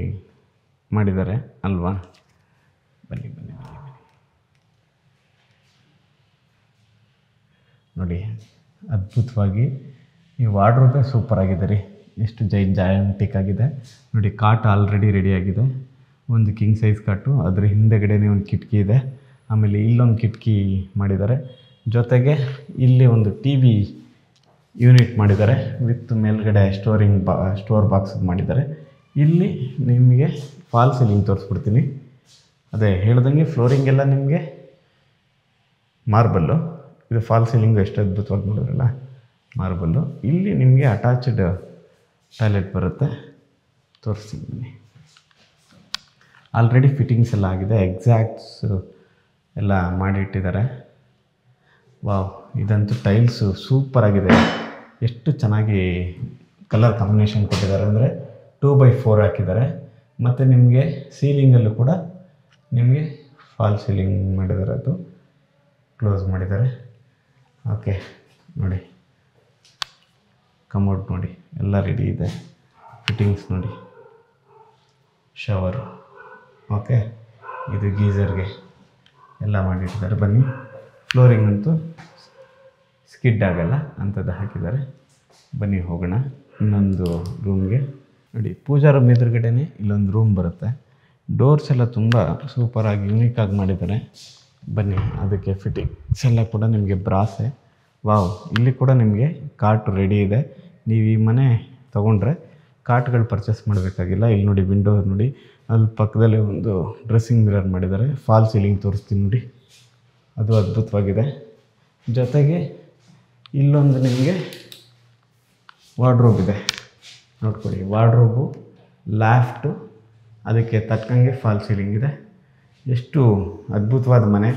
ಮಾಡಿದ್ದಾರೆ ಅಲ್ವಾ? ಬನ್ನಿ ಬನ್ನಿ ಬನ್ನಿ ಬನ್ನಿ. ನೋಡಿ ಅದ್ಭುತವಾಗಿ ಈ ವಾರ್ಡ್ರೋಬೇ ಸೂಪರಾಗಿದೆ ರೀ. ಎಷ್ಟು ಜಾಯಂಟಿಕ್ ಆಗಿದೆ ನೋಡಿ. ಕಾಟ್ ಆಲ್ರೆಡಿ ರೆಡಿಯಾಗಿದೆ, ಒಂದು ಕಿಂಗ್ ಸೈಜ್ ಕಾಟು. ಅದರ ಹಿಂದೆಗಡೆನೇ ಒಂದು ಕಿಟಕಿ ಇದೆ. ಆಮೇಲೆ ಇಲ್ಲೊಂದು ಕಿಟಕಿ ಮಾಡಿದ್ದಾರೆ. ಜೊತೆಗೆ ಇಲ್ಲಿ ಒಂದು ಟಿ ವಿ ಯೂನಿಟ್ ಮಾಡಿದ್ದಾರೆ ವಿತ್ ಮೇಲ್ಗಡೆ ಸ್ಟೋರ್ ಬಾಕ್ಸ್ ಮಾಡಿದ್ದಾರೆ. ಇಲ್ಲಿ ನಿಮಗೆ ಫಾಲ್ ಸೀಲಿಂಗ್ ತೋರಿಸ್ಬಿಡ್ತೀನಿ. ಅದೇ ಹೇಳ್ದಂಗೆ ಫ್ಲೋರಿಂಗ್ ಎಲ್ಲ ನಿಮಗೆ ಮಾರ್ಬಲ್ಲು. ಇದು ಫಾಲ್ ಸೀಲಿಂಗು ಎಷ್ಟು ಅದ್ಭುತವಾಗಿ ನೋಡಿದ್ರಲ್ಲ, ಮಾರ್ಬಲ್ಲು. ಇಲ್ಲಿ ನಿಮಗೆ ಅಟ್ಯಾಚ್ಡ್ ಟಾಯ್ಲೆಟ್ ಬರುತ್ತೆ, ತೋರಿಸ್ತೀನಿ. ಆಲ್ರೆಡಿ ಫಿಟ್ಟಿಂಗ್ಸ್ ಎಲ್ಲ ಆಗಿದೆ, ಎಕ್ಸಾಕ್ಟ್ಸು ಎಲ್ಲ ಮಾಡಿಟ್ಟಿದ್ದಾರೆ. ವಾವ್, ಇದಂತೂ ಟೈಲ್ಸು ಸೂಪರಾಗಿದೆ. ಎಷ್ಟು ಚೆನ್ನಾಗಿ ಕಲರ್ ಕಾಂಬಿನೇಷನ್ ಕೊಟ್ಟಿದ್ದಾರೆ ಅಂದರೆ 2x4 ಹಾಕಿದ್ದಾರೆ. ಮತ್ತು ನಿಮಗೆ ಸೀಲಿಂಗಲ್ಲೂ ಕೂಡ ನಿಮಗೆ ಫಾಲ್ ಸೀಲಿಂಗ್ ಮಾಡಿದ್ದಾರೆ, ಅದು ಕ್ಲೋಸ್ ಮಾಡಿದ್ದಾರೆ. ಓಕೆ ನೋಡಿ, ಕಮೋಡ್ ನೋಡಿ ಎಲ್ಲ ರೆಡಿ ಇದೆ. ಫಿಟ್ಟಿಂಗ್ಸ್ ನೋಡಿ, ಶವರ್. ಓಕೆ, ಇದು ಗೀಝರ್ಗೆ ಎಲ್ಲ ಮಾಡಿಟ್ಟಿದ್ದಾರೆ. ಬನ್ನಿ, ಫ್ಲೋರಿಂಗ್ ಅಂತೂ ಸ್ಕಿಡ್ ಆಗಲ್ಲ ಅಂಥದ್ದು ಹಾಕಿದ್ದಾರೆ. ಬನ್ನಿ ಹೋಗೋಣ ಇನ್ನೊಂದು ರೂಮ್ಗೆ. ನೋಡಿ ಪೂಜಾ ರೂಮ್ ಎದುರುಗಡೆನೇ ಇಲ್ಲೊಂದು ರೂಮ್ ಬರುತ್ತೆ. ಡೋರ್ಸ್ ಎಲ್ಲ ತುಂಬ ಸೂಪರಾಗಿ ಯೂನಿಕಾಗಿ ಮಾಡಿದ್ದಾರೆ. ಬನ್ನಿ, ಅದಕ್ಕೆ ಫಿಟ್ಟಿಂಗ್ಸ್ ಎಲ್ಲ ಕೂಡ ನಿಮಗೆ ಬ್ರಾಸೆ. ವಾವ್, ಇಲ್ಲಿ ಕೂಡ ನಿಮಗೆ ಕಾಟ್ ರೆಡಿ ಇದೆ. ನೀವು ಈ ಮನೆ ತೊಗೊಂಡ್ರೆ ಕಾಟ್ಗಳು ಪರ್ಚೇಸ್ ಮಾಡಬೇಕಾಗಿಲ್ಲ. ಇಲ್ಲಿ ನೋಡಿ ವಿಂಡೋ ನೋಡಿ, ಅಲ್ಲಿ ಪಕ್ಕದಲ್ಲೇ ಒಂದು ಡ್ರೆಸ್ಸಿಂಗ್ ಮಿರರ್ ಮಾಡಿದ್ದಾರೆ. ಫಾಲ್ ಸೀಲಿಂಗ್ ತೋರಿಸ್ತೀನಿ ನೋಡಿ, ಅದು ಅದ್ಭುತವಾಗಿದೆ. ಜೊತೆಗೆ ಇಲ್ಲೊಂದು ನಿಮಗೆ ವಾರ್ಡ್ರೋಬ್ ಇದೆ, ನೋಡ್ಕೊಳ್ಳಿ. ವಾರ್ಡ್ರೋಬು, ಲ್ಯಾಫ್ಟು, ಅದಕ್ಕೆ ತಕ್ಕಂಗೆ ಫಾಲ್ ಸೀಲಿಂಗ್ ಇದೆ. ಎಷ್ಟು ಅದ್ಭುತವಾದ ಮನೆ.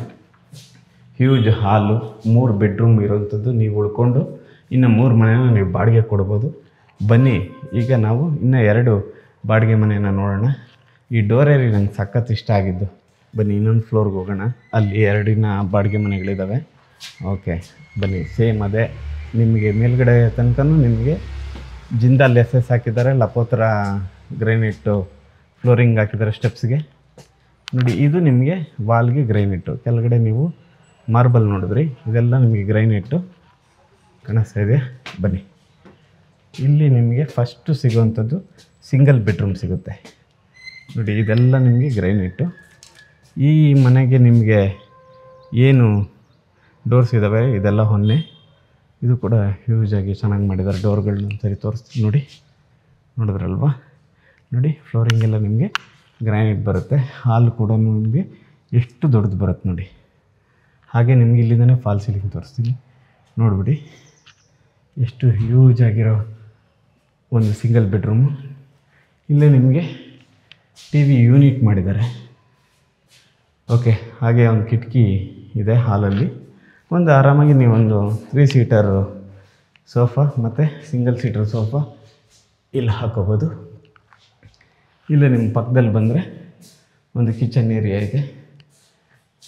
ಹ್ಯೂಜ್ ಹಾಲು, 3 ಬೆಡ್ರೂಮ್ ಇರೋವಂಥದ್ದು. ನೀವು ಉಳ್ಕೊಂಡು ಇನ್ನು 3 ಮನೆನ ನೀವು ಬಾಡಿಗೆ ಕೊಡ್ಬೋದು. ಬನ್ನಿ, ಈಗ ನಾವು ಇನ್ನೂ 2 ಬಾಡಿಗೆ ಮನೆಯನ್ನು ನೋಡೋಣ. ಈ ಡೋರ್ ಏರಿ ನಂಗೆ ಸಖತ್ ಇಷ್ಟ ಆಗಿದ್ದು. ಬನ್ನಿ ಇನ್ನೊಂದು ಫ್ಲೋರ್ಗೆ ಹೋಗೋಣ, ಅಲ್ಲಿ 2 ಬಾಡಿಗೆ ಮನೆಗಳಿದ್ದಾವೆ. ಓಕೆ ಬನ್ನಿ, ಸೇಮ್ ಅದೇ ನಿಮಗೆ ಮೇಲ್ಗಡೆ ತನಕನೂ ನಿಮಗೆ ಜಿಂದಾಲ್ ಎಸ್ ಹಾಕಿದ್ದಾರೆ. ಲಪೋತ್ರ ಗ್ರೈನೇಟು ಫ್ಲೋರಿಂಗ್ ಹಾಕಿದ್ದಾರೆ ಸ್ಟೆಪ್ಸ್ಗೆ. ನೋಡಿ ಇದು ನಿಮಗೆ ವಾಲ್ಗೆ ಗ್ರೈನೇಟು, ಕೆಳಗಡೆ ನೀವು ಮಾರ್ಬಲ್ ನೋಡಿದ್ರಿ, ಇದೆಲ್ಲ ನಿಮಗೆ ಗ್ರೈನೇಟು ಕಾಣಿಸ್ತಾ ಇದೆ. ಬನ್ನಿ, ಇಲ್ಲಿ ನಿಮಗೆ ಫಸ್ಟು ಸಿಗುವಂಥದ್ದು ಸಿಂಗಲ್ ಬೆಡ್ರೂಮ್ ಸಿಗುತ್ತೆ ನೋಡಿ. ಇದೆಲ್ಲ ನಿಮಗೆ ಗ್ರೈನೇಟು. ಈ ಮನೆಗೆ ನಿಮಗೆ ಏನು ಡೋರ್ಸ್ ಇದ್ದಾವೆ ಇದೆಲ್ಲ ಹೊನ್ನೆ. ಇದು ಕೂಡ ಹ್ಯೂಜಾಗಿ ಚೆನ್ನಾಗಿ ಮಾಡಿದ್ದಾರೆ. ಡೋರ್ಗಳನ್ನ ಸರಿ ತೋರಿಸ್ತೀನಿ ನೋಡಿ, ನೋಡಿದ್ರಲ್ವಾ? ನೋಡಿ ಫ್ಲೋರಿಂಗ್ ಎಲ್ಲ ನಿಮಗೆ ಗ್ರಾನೈಟ್ ಬರುತ್ತೆ. ಹಾಲು ಕೂಡ ನಿಮಗೆ ಎಷ್ಟು ದೊಡ್ಡದು ಬರುತ್ತೆ ನೋಡಿ. ಹಾಗೆ ನಿಮಗೆ ಇಲ್ಲಿಂದನೇ ಫಾಲ್ ಸೀಲಿಂಗ್ ತೋರಿಸ್ತೀನಿ ನೋಡಿಬಿಡಿ. ಎಷ್ಟು ಹ್ಯೂಜ್ ಆಗಿರೋ ಒಂದು ಸಿಂಗಲ್ ಬೆಡ್ರೂಮು. ಇಲ್ಲೇ ನಿಮಗೆ ಟಿ ವಿ ಯೂನಿಟ್ ಮಾಡಿದ್ದಾರೆ. ಓಕೆ, ಹಾಗೆ ಒಂದು ಕಿಟಕಿ ಇದೆ ಹಾಲಲ್ಲಿ. ಒಂದು ಆರಾಮಾಗಿ ನೀವೊಂದು 3 ಸೀಟರ್ ಸೋಫಾ ಮತ್ತು ಸಿಂಗಲ್ ಸೀಟರ್ ಸೋಫಾ ಇಲ್ಲಿ ಹಾಕೋಬೋದು. ಇಲ್ಲೇ ನಿಮ್ಮ ಪಕ್ಕದಲ್ಲಿ ಬಂದರೆ ಒಂದು ಕಿಚನ್ ಏರಿಯಾ ಇದೆ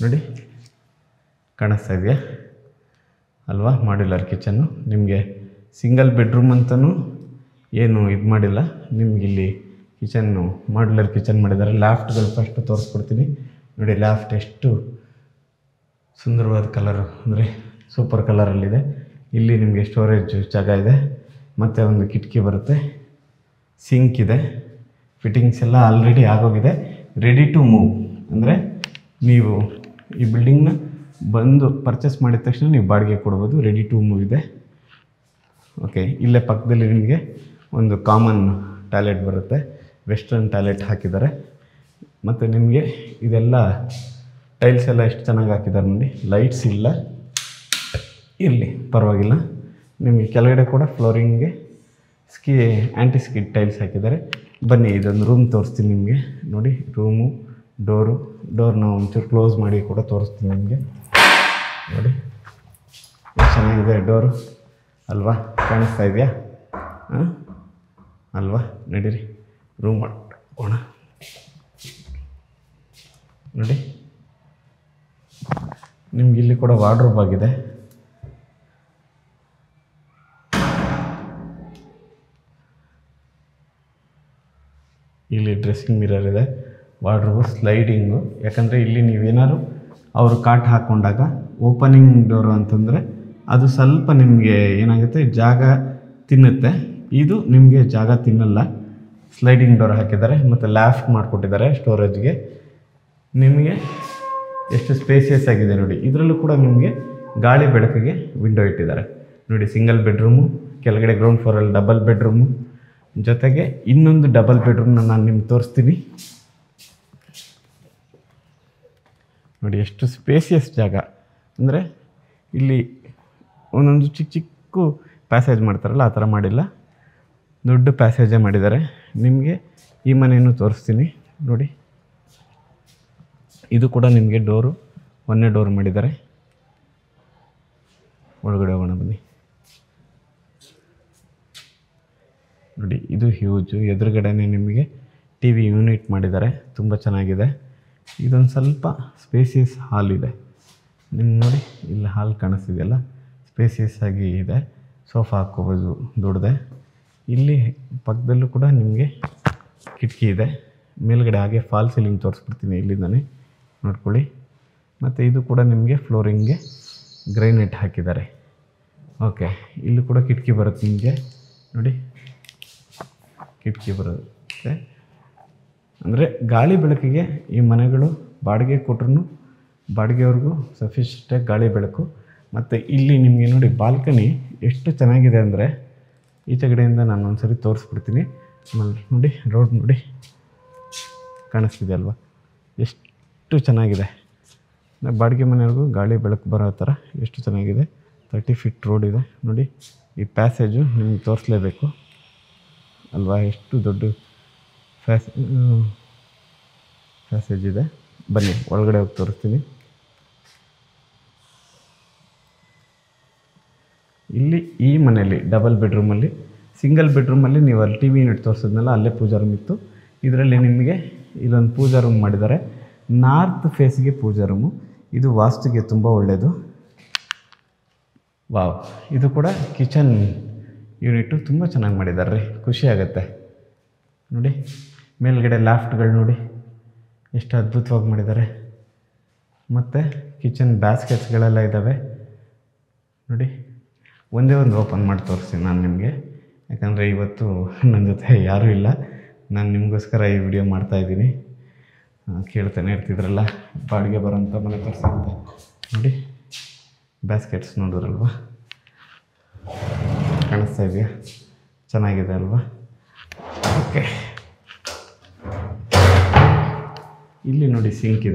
ನೋಡಿ, ಕಾಣಿಸ್ತಾ ಇದೆಯಾ ಅಲ್ವಾ? Modular kitchen. ನಿಮಗೆ ಸಿಂಗಲ್ ಬೆಡ್ರೂಮ್ ಅಂತಲೂ ಏನು ಇದು ಮಾಡಿಲ್ಲ, ನಿಮ್ಗೆ ಇಲ್ಲಿ ಕಿಚನ್ನು ಮಾಡ್ಯುಲರ್ ಕಿಚನ್ ಮಾಡಿದ್ದಾರೆ. ಲ್ಯಾಫ್ಟ್ಗಳು ಫಸ್ಟ್ ತೋರಿಸ್ಕೊಡ್ತೀನಿ ನೋಡಿ. ಲ್ಯಾಫ್ಟ್ ಎಷ್ಟು ಸುಂದರವಾದ ಕಲರು, ಅಂದರೆ ಸೂಪರ್ ಕಲರಲ್ಲಿದೆ. ಇಲ್ಲಿ ನಿಮಗೆ ಸ್ಟೋರೇಜ್ ಜಾಗ ಇದೆ, ಮತ್ತು ಒಂದು ಕಿಟಕಿ ಬರುತ್ತೆ, ಸಿಂಕ್ ಇದೆ, ಫಿಟ್ಟಿಂಗ್ಸ್ ಎಲ್ಲ ಆಲ್ರೆಡಿ ಆಗೋಗಿದೆ, ರೆಡಿ ಟು ಮೂವ್. ಅಂದರೆ ನೀವು ಈ ಬಿಲ್ಡಿಂಗ್ನ ಬಂದು ಪರ್ಚೇಸ್ ಮಾಡಿದ ತಕ್ಷಣ ನೀವು ಬಾಡಿಗೆ ಕೊಡ್ಬೋದು, ರೆಡಿ ಟು ಮೂವ್ ಇದೆ. ಓಕೆ, ಇಲ್ಲೇ ಪಕ್ಕದಲ್ಲಿ ನಿಮಗೆ ಒಂದು ಕಾಮನ್ ಟಾಯ್ಲೆಟ್ ಬರುತ್ತೆ, ವೆಸ್ಟರ್ನ್ ಟಾಯ್ಲೆಟ್ ಹಾಕಿದ್ದಾರೆ. ಮತ್ತು ನಿಮಗೆ ಇದೆಲ್ಲ ಟೈಲ್ಸ್ ಎಲ್ಲ ಎಷ್ಟು ಚೆನ್ನಾಗಿ ಹಾಕಿದ್ದಾರೆ ನೋಡಿ. ಲೈಟ್ಸ್ ಇಲ್ಲ, ಇರಲಿ ಪರವಾಗಿಲ್ಲ. ನಿಮಗೆ ಕೆಳಗಡೆ ಕೂಡ ಫ್ಲೋರಿಂಗ್ಗೆ ಆ್ಯಂಟಿ ಸ್ಕಿಡ್ ಟೈಲ್ಸ್ ಹಾಕಿದ್ದಾರೆ. ಬನ್ನಿ ಇದೊಂದು ರೂಮ್ ತೋರಿಸ್ತೀನಿ ನಿಮಗೆ ನೋಡಿ. ರೂಮು ಡೋರ್ನ ಒಂಚೂರು ಕ್ಲೋಸ್ ಮಾಡಿ ಕೂಡ ತೋರಿಸ್ತೀನಿ ನಿಮಗೆ ನೋಡಿ. ಎಷ್ಟು ಚೆನ್ನಾಗಿದೆ ಡೋರು ಅಲ್ವಾ? ಕಾಣಿಸ್ತಾ ಇದೆಯಾ? ಹಾಂ ಅಲ್ವಾ? ನಡೀರಿ ರೂಮ್ ಮಾಡೋಣ ನೋಡಿ. ನಿಮ್ಗೆ ಇಲ್ಲಿ ಕೂಡ ವಾರ್ಡ್ರೋಬ್ ಆಗಿದೆ. ಇಲ್ಲಿ ಡ್ರೆಸ್ಸಿಂಗ್ ಮಿರರ್ ಇದೆ, ವಾರ್ಡ್ರೋಬು, ಸ್ಲೈಡಿಂಗು. ಯಾಕಂದರೆ ಇಲ್ಲಿ ನೀವೇನಾದ್ರು ಅವರು ಕಾಟ್ ಹಾಕ್ಕೊಂಡಾಗ ಓಪನಿಂಗ್ ಡೋರು ಅಂತಂದರೆ ಅದು ಸ್ವಲ್ಪ ನಿಮಗೆ ಏನಾಗುತ್ತೆ, ಜಾಗ ತಿನ್ನುತ್ತೆ. ಇದು ನಿಮಗೆ ಜಾಗ ತಿನ್ನಲ್ಲ. ಸ್ಲೈಡಿಂಗ್ ಡೋರ್ ಹಾಕಿದ್ದಾರೆ ಮತ್ತು ಲ್ಯಾಫ್ಟ್ ಮಾಡಿಕೊಟ್ಟಿದ್ದಾರೆ ಸ್ಟೋರೇಜ್ಗೆ. ನಿಮಗೆ ಎಷ್ಟು ಸ್ಪೇಸಿಯಸ್ ಆಗಿದೆ ನೋಡಿ. ಇದರಲ್ಲೂ ಕೂಡ ನಿಮಗೆ ಗಾಳಿ ಬೆಳಕಿಗೆ ವಿಂಡೋ ಇಟ್ಟಿದ್ದಾರೆ ನೋಡಿ. ಸಿಂಗಲ್ ಬೆಡ್ರೂಮು, ಕೆಳಗಡೆ ಗ್ರೌಂಡ್ ಫ್ಲೋರಲ್ಲಿ ಡಬಲ್ ಬೆಡ್ರೂಮು, ಜೊತೆಗೆ ಇನ್ನೊಂದು ಡಬಲ್ ಬೆಡ್ರೂಮ್ನ ನಾನು ನಿಮ್ಗೆ ತೋರಿಸ್ತೀನಿ ನೋಡಿ. ಎಷ್ಟು ಸ್ಪೇಸಿಯಸ್ ಜಾಗ ಅಂದರೆ ಇಲ್ಲಿ ಒಂದೊಂದು ಚಿಕ್ಕ ಚಿಕ್ಕ ಪ್ಯಾಸೇಜ್ ಮಾಡ್ತಾರಲ್ಲ, ಆ ಥರ ಮಾಡಿಲ್ಲ, ದೊಡ್ಡ ಪ್ಯಾಸೇಜೇ ಮಾಡಿದ್ದಾರೆ. ನಿಮಗೆ ಈ ಮನೆಯನ್ನು ತೋರಿಸ್ತೀನಿ ನೋಡಿ. ಇದು ಕೂಡ ನಿಮಗೆ ಡೋರು ಒಂದೇ ಡೋರ್ ಮಾಡಿದ್ದಾರೆ. ಒಳಗಡೆ ಹೋಗೋಣ ಬನ್ನಿ ನೋಡಿ. ಇದು ಹ್ಯೂಜು. ಎದುರುಗಡೆನೇ ನಿಮಗೆ ಟಿ ವಿ ಯೂನಿಟ್ ಮಾಡಿದ್ದಾರೆ, ತುಂಬ ಚೆನ್ನಾಗಿದೆ. ಇದೊಂದು ಸ್ವಲ್ಪ ಸ್ಪೇಸಿಯಸ್ ಹಾಲ್ ಇದೆ ನಿಮ್ಗೆ ನೋಡಿ. ಇಲ್ಲಿ ಹಾಲ್ ಕಾಣಿಸ್ತಿದೆಯಲ್ಲ, ಸ್ಪೇಸಿಯಸ್ ಆಗಿ ಇದೆ. ಸೋಫಾ ಹಾಕ್ಕೋಬೋದು ದೊಡ್ಡದೆ. ಇಲ್ಲಿ ಪಕ್ಕದಲ್ಲೂ ಕೂಡ ನಿಮಗೆ ಕಿಟಕಿ ಇದೆ. ಮೇಲ್ಗಡೆ ಹಾಗೆ ಫಾಲ್ ಸೀಲಿಂಗ್ ತೋರಿಸ್ಬಿಡ್ತೀನಿ ಇಲ್ಲಿಂದನೇ ನೋಡ್ಕೊಳ್ಳಿ. ಮತ್ತು ಇದು ಕೂಡ ನಿಮಗೆ ಫ್ಲೋರಿಂಗ್ಗೆ ಗ್ರೈನೇಟ್ ಹಾಕಿದ್ದಾರೆ. ಓಕೆ, ಇಲ್ಲೂ ಕೂಡ ಕಿಟಕಿ ಬರುತ್ತೆ ನಿಮಗೆ ನೋಡಿ. ಕಿಟಕಿ ಬರುತ್ತೆ ಅಂದರೆ ಗಾಳಿ ಬೆಳಕಿಗೆ ಈ ಮನೆಗಳು ಬಾಡಿಗೆ ಕೊಟ್ರೂ ಬಾಡಿಗೆಯವ್ರಿಗೂ ಸಫಿಷಿಯೆಂಟಾಗಿ ಗಾಳಿ ಬೆಳಕು. ಮತ್ತು ಇಲ್ಲಿ ನಿಮಗೆ ನೋಡಿ ಬಾಲ್ಕನಿ ಎಷ್ಟು ಚೆನ್ನಾಗಿದೆ ಅಂದರೆ ಈಚೆ ಕಡೆಯಿಂದ ನಾನು ಒಂದು ಸರಿ ತೋರಿಸ್ಬಿಡ್ತೀನಿ ನೋಡಿ. ರೋಡ್ ನೋಡಿ, ಕಾಣಿಸ್ತಿದೆ ಅಲ್ವಾ? ಎಷ್ಟು ಚೆನ್ನಾಗಿದೆ. ಬಾಡಿಗೆ ಮನೆಯವ್ರಿಗೂ ಗಾಳಿ ಬೆಳಕು ಬರೋ ಥರ ಎಷ್ಟು ಚೆನ್ನಾಗಿದೆ. 30 ಫೀಟ್ ರೋಡ್ ಇದೆ ನೋಡಿ. ಈ ಪ್ಯಾಸೇಜು ನಿಮ್ಗೆ ತೋರಿಸ್ಲೇಬೇಕು ಅಲ್ವಾ? ಎಷ್ಟು ದೊಡ್ಡ ಪ್ಯಾಸೇಜ್ ಇದೆ. ಬನ್ನಿ ಒಳಗಡೆ ಹೋಗಿ ತೋರಿಸ್ತೀನಿ. ಇಲ್ಲಿ ಈ ಮನೆಯಲ್ಲಿ ಡಬಲ್ ಬೆಡ್ರೂಮಲ್ಲಿ, ಸಿಂಗಲ್ ಬೆಡ್ರೂಮಲ್ಲಿ ನೀವು ಅಲ್ಲಿ ಟಿ ವಿ ಯೂನಿಟ್ ತೋರಿಸಿದ್ನಲ್ಲ, ಅಲ್ಲೇ ಪೂಜಾ ರೂಮ್ ಇತ್ತು. ಇದರಲ್ಲಿ ನಿಮಗೆ ಇಲ್ಲೊಂದು ಪೂಜಾ ರೂಮ್ ಮಾಡಿದ್ದಾರೆ. ನಾರ್ತ್ ಫೇಸ್ಗೆ ಪೂಜಾ ರೂಮು. ಇದು ವಾಸ್ತುಗೆ ತುಂಬ ಒಳ್ಳೆಯದು. ವಾವ್, ಇದು ಕೂಡ ಕಿಚನ್ ಯೂನಿಟು ತುಂಬ ಚೆನ್ನಾಗಿ ಮಾಡಿದ್ದಾರೆ ರೀ, ಖುಷಿ ಆಗುತ್ತೆ ನೋಡಿ. ಮೇಲ್ಗಡೆ ಲ್ಯಾಫ್ಟ್ಗಳು ನೋಡಿ ಎಷ್ಟು ಅದ್ಭುತವಾಗಿ ಮಾಡಿದ್ದಾರೆ. ಮತ್ತು ಕಿಚನ್ ಬ್ಯಾಸ್ಕೆಟ್ಸ್ಗಳೆಲ್ಲ ಇದ್ದಾವೆ ನೋಡಿ. ಒಂದೇ ಒಂದು ಓಪನ್ ಮಾಡಿ ತೋರಿಸ್ತೀನಿ ನಾನು ನಿಮಗೆ, ಯಾಕಂದರೆ ಇವತ್ತು ನನ್ನ ಜೊತೆ ಯಾರೂ ಇಲ್ಲ. ನಾನು ನಿಮಗೋಸ್ಕರ ಈ ವಿಡಿಯೋ ಮಾಡ್ತಾಯಿದ್ದೀನಿ. ಕೇಳ್ತಾನೆ ಇರ್ತಿದ್ರಲ್ಲ ಬಾಡಿಗೆ ಬರೋಂಥ ಮನೆ ತೋರಿಸುತ್ತೆ ನೋಡಿ. ಬ್ಯಾಸ್ಕೆಟ್ಸ್ ನೋಡಿದ್ರಲ್ವ, ಕಾಣಿಸ್ತಾ ಇದೆಯಾ? ಚೆನ್ನಾಗಿದೆ ಅಲ್ವಾ? ಓಕೆ, ಇಲ್ಲಿ ನೋಡಿ ಸಿಂಕ್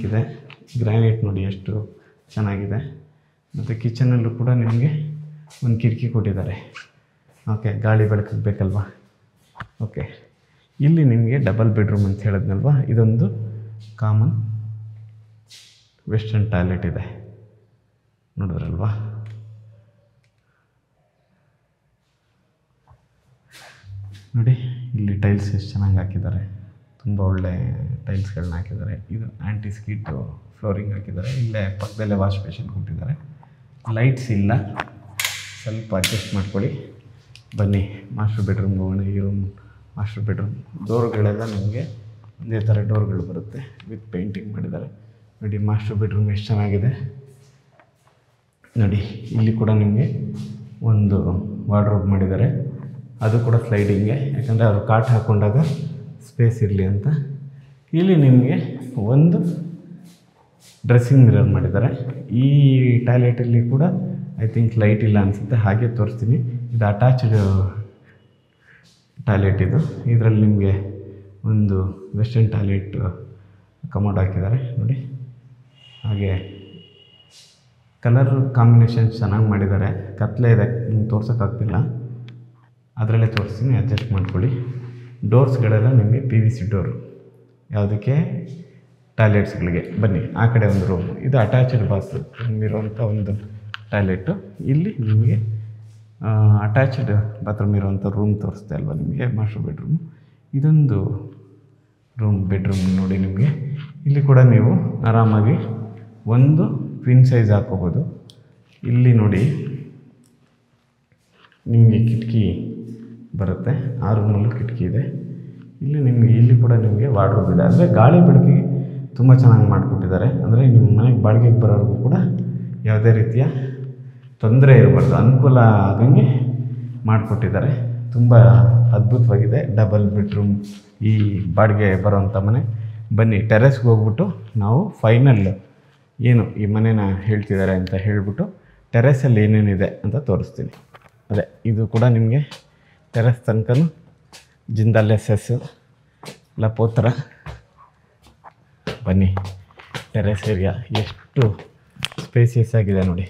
ಇದೆ. ಗ್ರಾನೈಟ್ ನೋಡಿ ಎಷ್ಟು ಚೆನ್ನಾಗಿದೆ. ಮತ್ತು ಕಿಚನಲ್ಲೂ ಕೂಡ ನಿಮಗೆ ಒಂದು ಕಿಟಕಿ ಕೊಟ್ಟಿದ್ದಾರೆ. ಓಕೆ, ಗಾಳಿ ಬೆಳಕಿಗೆ ಬೇಕಲ್ವಾ? ಓಕೆ, ಇಲ್ಲಿ ನಿಮಗೆ ಡಬಲ್ ಬೆಡ್ರೂಮ್ ಅಂತ ಹೇಳಿದ್ನಲ್ವ, ಇದೊಂದು ಕಾಮನ್ ವೆಸ್ಟರ್ನ್ ಟಾಯ್ಲೆಟ್ ಇದೆ ನೋಡಿದ್ರಲ್ವಾ? ಹಾಕಿದ್ದಾರೆ, ತುಂಬ ಒಳ್ಳೆ ಟೈಲ್ಸ್ಗಳನ್ನ ಹಾಕಿದ್ದಾರೆ. ಇದು ಆ್ಯಂಟಿ ಸ್ಕಿಟ್ಟು ಫ್ಲೋರಿಂಗ್ ಹಾಕಿದ್ದಾರೆ. ಇಲ್ಲೇ ಪಕ್ಕದಲ್ಲೇ ವಾಶ್ ಬೇಸಿನ್ ಕೊಟ್ಟಿದ್ದಾರೆ. ಲೈಟ್ಸ್ ಇಲ್ಲ, ಸ್ವಲ್ಪ ಅಡ್ಜಸ್ಟ್ ಮಾಡ್ಕೊಳ್ಳಿ. ಬನ್ನಿ ಮಾಸ್ಟರ್ ಬೆಡ್ರೂಮ್ಗೆ ಹೋಗೋಣ. ಈ ರೂಮ್ ಮಾಸ್ಟರ್ ಬೆಡ್ರೂಮ್. ಡೋರ್ಗಳೆಲ್ಲ ನಿಮಗೆ ಒಂದೇ ಥರ ಡೋರ್ಗಳು ಬರುತ್ತೆ, ವಿತ್ ಪೇಂಟಿಂಗ್ ಮಾಡಿದ್ದಾರೆ. ನೋಡಿ ಮಾಸ್ಟರ್ ಬೆಡ್ರೂಮ್ ಎಷ್ಟು ಚೆನ್ನಾಗಿದೆ ನೋಡಿ. ಇಲ್ಲಿ ಕೂಡ ನಿಮಗೆ ಒಂದು ವಾರ್ಡ್ರೋಬ್ ಮಾಡಿದ್ದಾರೆ, ಅದು ಕೂಡ ಸ್ಲೈಡಿಂಗೆ, ಯಾಕಂದರೆ ಅವರು ಕಾಟ್ ಹಾಕ್ಕೊಂಡಾಗ ಸ್ಪೇಸ್ ಇರಲಿ ಅಂತ. ಇಲ್ಲಿ ನಿಮಗೆ ಒಂದು ಡ್ರೆಸ್ಸಿಂಗ್ ಮಿರರ್ ಮಾಡಿದ್ದಾರೆ. ಈ ಟಾಯ್ಲೆಟಲ್ಲಿ ಕೂಡ ಐ ಥಿಂಕ್ ಲೈಟ್ ಇಲ್ಲ ಅನಿಸುತ್ತೆ, ಹಾಗೆ ತೋರಿಸ್ತೀನಿ. ಇದು ಅಟ್ಯಾಚ್ಡ್ ಟಾಯ್ಲೆಟ್ ಇದು. ಇದರಲ್ಲಿ ನಿಮಗೆ ಒಂದು ವೆಸ್ಟರ್ನ್ ಟಾಯ್ಲೆಟ್ ಕಮೋಡ್ ಹಾಕಿದ್ದಾರೆ ನೋಡಿ. ಹಾಗೆ ಕಲರ್ ಕಾಂಬಿನೇಷನ್ ಚೆನ್ನಾಗಿ ಮಾಡಿದ್ದಾರೆ. ಕತ್ಲೆ ಇದೆ, ನಿಮ್ಗೆ ತೋರ್ಸೋಕ್ಕಾಗ್ತಿಲ್ಲ, ಅದರಲ್ಲೇ ತೋರಿಸ್ತೀನಿ, ಅಡ್ಜಸ್ಟ್ ಮಾಡ್ಕೊಳ್ಳಿ. ಡೋರ್ಸ್ಗಳೆಲ್ಲ ನಿಮಗೆ PVC ಡೋರು, ಯಾವುದಕ್ಕೆ ಟಾಯ್ಲೆಟ್ಸ್ಗಳಿಗೆ. ಬನ್ನಿ ಆ ಕಡೆ ಒಂದು ರೂಮ್. ಇದು ಅಟ್ಯಾಚ್ಡ್ ಬಾತ್ರೂಮ್ ಇರುವಂಥ ಒಂದು ಟಾಯ್ಲೆಟು. ಇಲ್ಲಿ ನಿಮಗೆ ಅಟ್ಯಾಚ್ಡ್ ಬಾತ್ರೂಮ್ ಇರುವಂಥ ರೂಮ್ ತೋರಿಸ್ತೆ ಅಲ್ವಾ ನಿಮಗೆ, ಮಾಸ್ಟರ್ ಬೆಡ್ರೂಮ್. ಇದೊಂದು ಬೆಡ್ರೂಮ್ ನೋಡಿ ನಿಮಗೆ. ಇಲ್ಲಿ ಕೂಡ ನೀವು ಆರಾಮಾಗಿ ಒಂದು ಕ್ವೀನ್ ಸೈಜ್ ಹಾಕೋಬೋದು. ಇಲ್ಲಿ ನೋಡಿ ನಿಮಗೆ ಕಿಟಕಿ ಬರುತ್ತೆ, ಆ ರೂಮಲ್ಲೂ ಕಿಟಕಿ ಇದೆ. ಇಲ್ಲಿ ಕೂಡ ನಿಮಗೆ ವಾರ್ಡ್ರೋಬ್ ಇದೆ. ಅಂದರೆ ಗಾಳಿ ಬೆಳಕಿಗೆ ತುಂಬ ಚೆನ್ನಾಗಿ ಮಾಡಿಕೊಟ್ಟಿದ್ದಾರೆ. ಅಂದರೆ ನಿಮ್ಮ ಮನೆಗೆ ಬಾಡಿಗೆಗೆ ಬರೋರಿಗೂ ಕೂಡ ಯಾವುದೇ ರೀತಿಯ ತೊಂದರೆ ಇರಬಾರ್ದು, ಅನುಕೂಲ ಆಗಂಗೆ ಮಾಡಿಕೊಟ್ಟಿದ್ದಾರೆ. ತುಂಬ ಅದ್ಭುತವಾಗಿದೆ. ಡಬಲ್ ಬೆಡ್ರೂಮ್ ಈ ಬಾಡಿಗೆ ಬರೋವಂಥ ಮನೆ. ಬನ್ನಿ ಟೆರೆಸ್ಗೆ ಹೋಗ್ಬಿಟ್ಟು ನಾವು ಫೈನಲ್ ಏನು ಈ ಮನೇನ ಹೇಳ್ತಿದ್ದಾರೆ ಅಂತ ಹೇಳಿಬಿಟ್ಟು ಟೆರೆಸಲ್ಲಿ ಏನೇನಿದೆ ಅಂತ ತೋರಿಸ್ತೀನಿ. ಅದೇ ಇದು ಕೂಡ ನಿಮಗೆ ಟೆರೆಸ್ ತನಕನೂ ಜಿಂದಾಲ್ SS ಲಪೋತ್ರ. ಬನ್ನಿ ಟೆರೆಸ್ ಏರಿಯಾ ಎಷ್ಟು ಸ್ಪೇಸಿಯಸ್ ಆಗಿದೆ ನೋಡಿ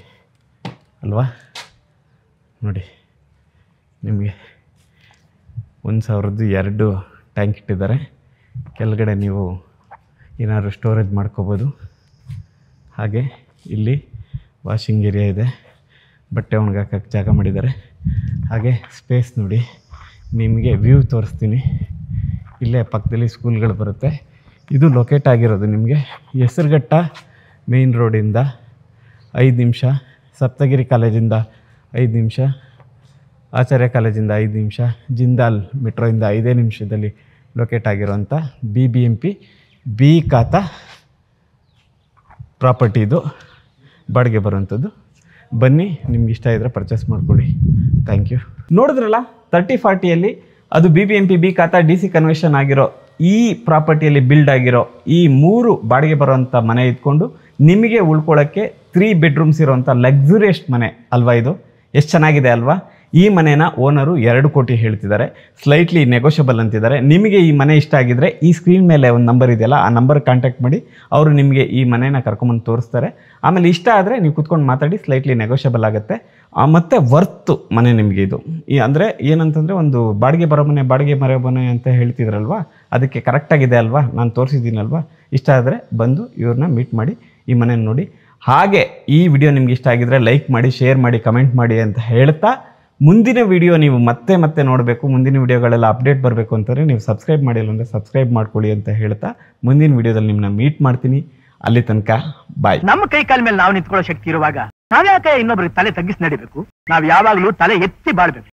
ಅಲ್ವಾ. ನೋಡಿ ನಿಮಗೆ 1002 ಟ್ಯಾಂಕ್ ಇಟ್ಟಿದ್ದಾರೆ. ಕೆಳಗಡೆ ನೀವು ಏನಾದ್ರು ಸ್ಟೋರೇಜ್ ಮಾಡ್ಕೋಬೋದು. ಹಾಗೆ ಇಲ್ಲಿ ವಾಷಿಂಗ್ ಏರಿಯಾ ಇದೆ, ಬಟ್ಟೆ ಒಣಗಾಕಕ್ಕೆ ಜಾಗ ಮಾಡಿದ್ದಾರೆ. ಹಾಗೆ ಸ್ಪೇಸ್ ನೋಡಿ, ನಿಮಗೆ ವ್ಯೂ ತೋರಿಸ್ತೀನಿ. ಇಲ್ಲೇ ಪಕ್ಕದಲ್ಲಿ ಸ್ಕೂಲ್ಗಳು ಬರುತ್ತೆ. ಇದು ಲೊಕೇಟ್ ಆಗಿರೋದು ನಿಮಗೆ ಹೆಸರುಘಟ್ಟ ಮೇನ್ ರೋಡಿಂದ 5 ನಿಮಿಷ, ಸಪ್ತಗಿರಿ ಕಾಲೇಜಿಂದ 5 ನಿಮಿಷ, ಆಚಾರ್ಯ ಕಾಲೇಜಿಂದ 5 ನಿಮಿಷ, ಜಿಂದಾಲ್ ಮೆಟ್ರೋಯಿಂದ 5 ನಿಮಿಷದಲ್ಲಿ ಲೊಕೇಟ್ ಆಗಿರೋಂಥ BBMP ಬಿ ಖಾತಾ ಪ್ರಾಪರ್ಟಿ. ಇದು ಬಾಡಿಗೆ ಬರುವಂಥದ್ದು. ಬನ್ನಿ, ನಿಮ್ಗೆ ಇಷ್ಟ ಇದ್ದರೆ ಪರ್ಚೇಸ್ ಮಾಡ್ಕೊಳ್ಳಿ. Thank you. ನೋಡಿದ್ರಲ್ಲ 30-40ಯಲ್ಲಿ ಅದು BBMP B khata DC conversion ಆಗಿರೋ ಈ ಪ್ರಾಪರ್ಟಿಯಲ್ಲಿ ಬಿಲ್ಡ್ ಆಗಿರೋ ಈ 3 ಬಾಡಿಗೆ ಬರೋವಂಥ ಮನೆ ಇದ್ಕೊಂಡು ನಿಮಗೆ ಉಳ್ಕೊಳ್ಳೋಕ್ಕೆ 3 ಬೆಡ್ರೂಮ್ಸ್ ಇರೋವಂಥ ಲಕ್ಸುರಿಯಸ್ ಮನೆ ಅಲ್ವಾ ಇದು. ಎಷ್ಟು ಚೆನ್ನಾಗಿದೆ ಅಲ್ವಾ. ಈ ಮನೆನ ಓನರು 2 ಕೋಟಿ ಹೇಳ್ತಿದ್ದಾರೆ, ಸ್ಲೈಟ್ಲಿ ನೆಗೋಷಿಯಬಲ್ ಅಂತಿದ್ದಾರೆ. ನಿಮಗೆ ಈ ಮನೆ ಇಷ್ಟ ಆಗಿದ್ರೆ ಈ ಸ್ಕ್ರೀನ್ ಮೇಲೆ ಒಂದು ನಂಬರ್ ಇದೆಯಲ್ಲ, ಆ ನಂಬರ್ ಕಾಂಟ್ಯಾಕ್ಟ್ ಮಾಡಿ, ಅವರು ನಿಮಗೆ ಈ ಮನೆನ ಕರ್ಕೊಂಬಂದು ತೋರಿಸ್ತಾರೆ. ಆಮೇಲೆ ಇಷ್ಟ ಆದರೆ ನೀವು ಕುತ್ಕೊಂಡು ಮಾತಾಡಿ, ಸ್ಲೈಟ್ಲಿ ನೆಗೋಷಿಯಬಲ್ ಆಗುತ್ತೆ. ಮತ್ತು ವರ್ತು ಮನೆ ನಿಮಗೆ ಇದು. ಅಂದರೆ ಏನಂತಂದರೆ ಒಂದು ಬಾಡಿಗೆ ಬರೋ ಮನೆ ಅಂತ ಹೇಳ್ತಿದ್ರಲ್ವಾ, ಅದಕ್ಕೆ ಕರೆಕ್ಟಾಗಿದೆ ಅಲ್ವಾ, ನಾನು ತೋರಿಸಿದ್ದೀನಲ್ವಾ. ಇಷ್ಟ ಆದರೆ ಬಂದು ಇವ್ರನ್ನ ಮೀಟ್ ಮಾಡಿ ಈ ಮನೆ ನೋಡಿ. ಹಾಗೆ ಈ ವಿಡಿಯೋ ನಿಮ್ಗೆ ಇಷ್ಟ ಆಗಿದ್ರೆ ಲೈಕ್ ಮಾಡಿ, ಶೇರ್ ಮಾಡಿ, ಕಮೆಂಟ್ ಮಾಡಿ ಅಂತ ಹೇಳ್ತಾ, ಮುಂದಿನ ವಿಡಿಯೋ ನೀವು ಮತ್ತೆ ನೋಡಬೇಕು, ಮುಂದಿನ ವಿಡಿಯೋಗಳೆಲ್ಲ ಅಪ್ಡೇಟ್ ಬರಬೇಕು ಅಂತಂದರೆ ನೀವು ಸಬ್ಸ್ಕ್ರೈಬ್ ಮಾಡಿಲ್ಲ ಅಂದರೆ ಸಬ್ಸ್ಕ್ರೈಬ್ ಮಾಡ್ಕೊಳ್ಳಿ ಅಂತ ಹೇಳ್ತಾ, ಮುಂದಿನ ವಿಡಿಯೋದಲ್ಲಿ ನಿಮ್ಮನ್ನ ಮೀಟ್ ಮಾಡ್ತೀನಿ. ಅಲ್ಲಿ ತನಕ ಬಾಯ್. ನಮ್ಮ ಕೈ ಕಾಲ ಮೇಲೆ ನಾವು ನಿಂತ್ಕೊಳ್ಳೋ ಶಕ್ತಿ ಇರುವಾಗ ನಾವ್ಯಾಕೆ ಇನ್ನೊಬ್ರಿಗೆ ತಲೆ ತಗ್ಗಿಸಿ ನಡಿಬೇಕು? ನಾವ್ ಯಾವಾಗ್ಲೂ ತಲೆ ಎತ್ತಿ ಬಾಳ್ಬೇಕು.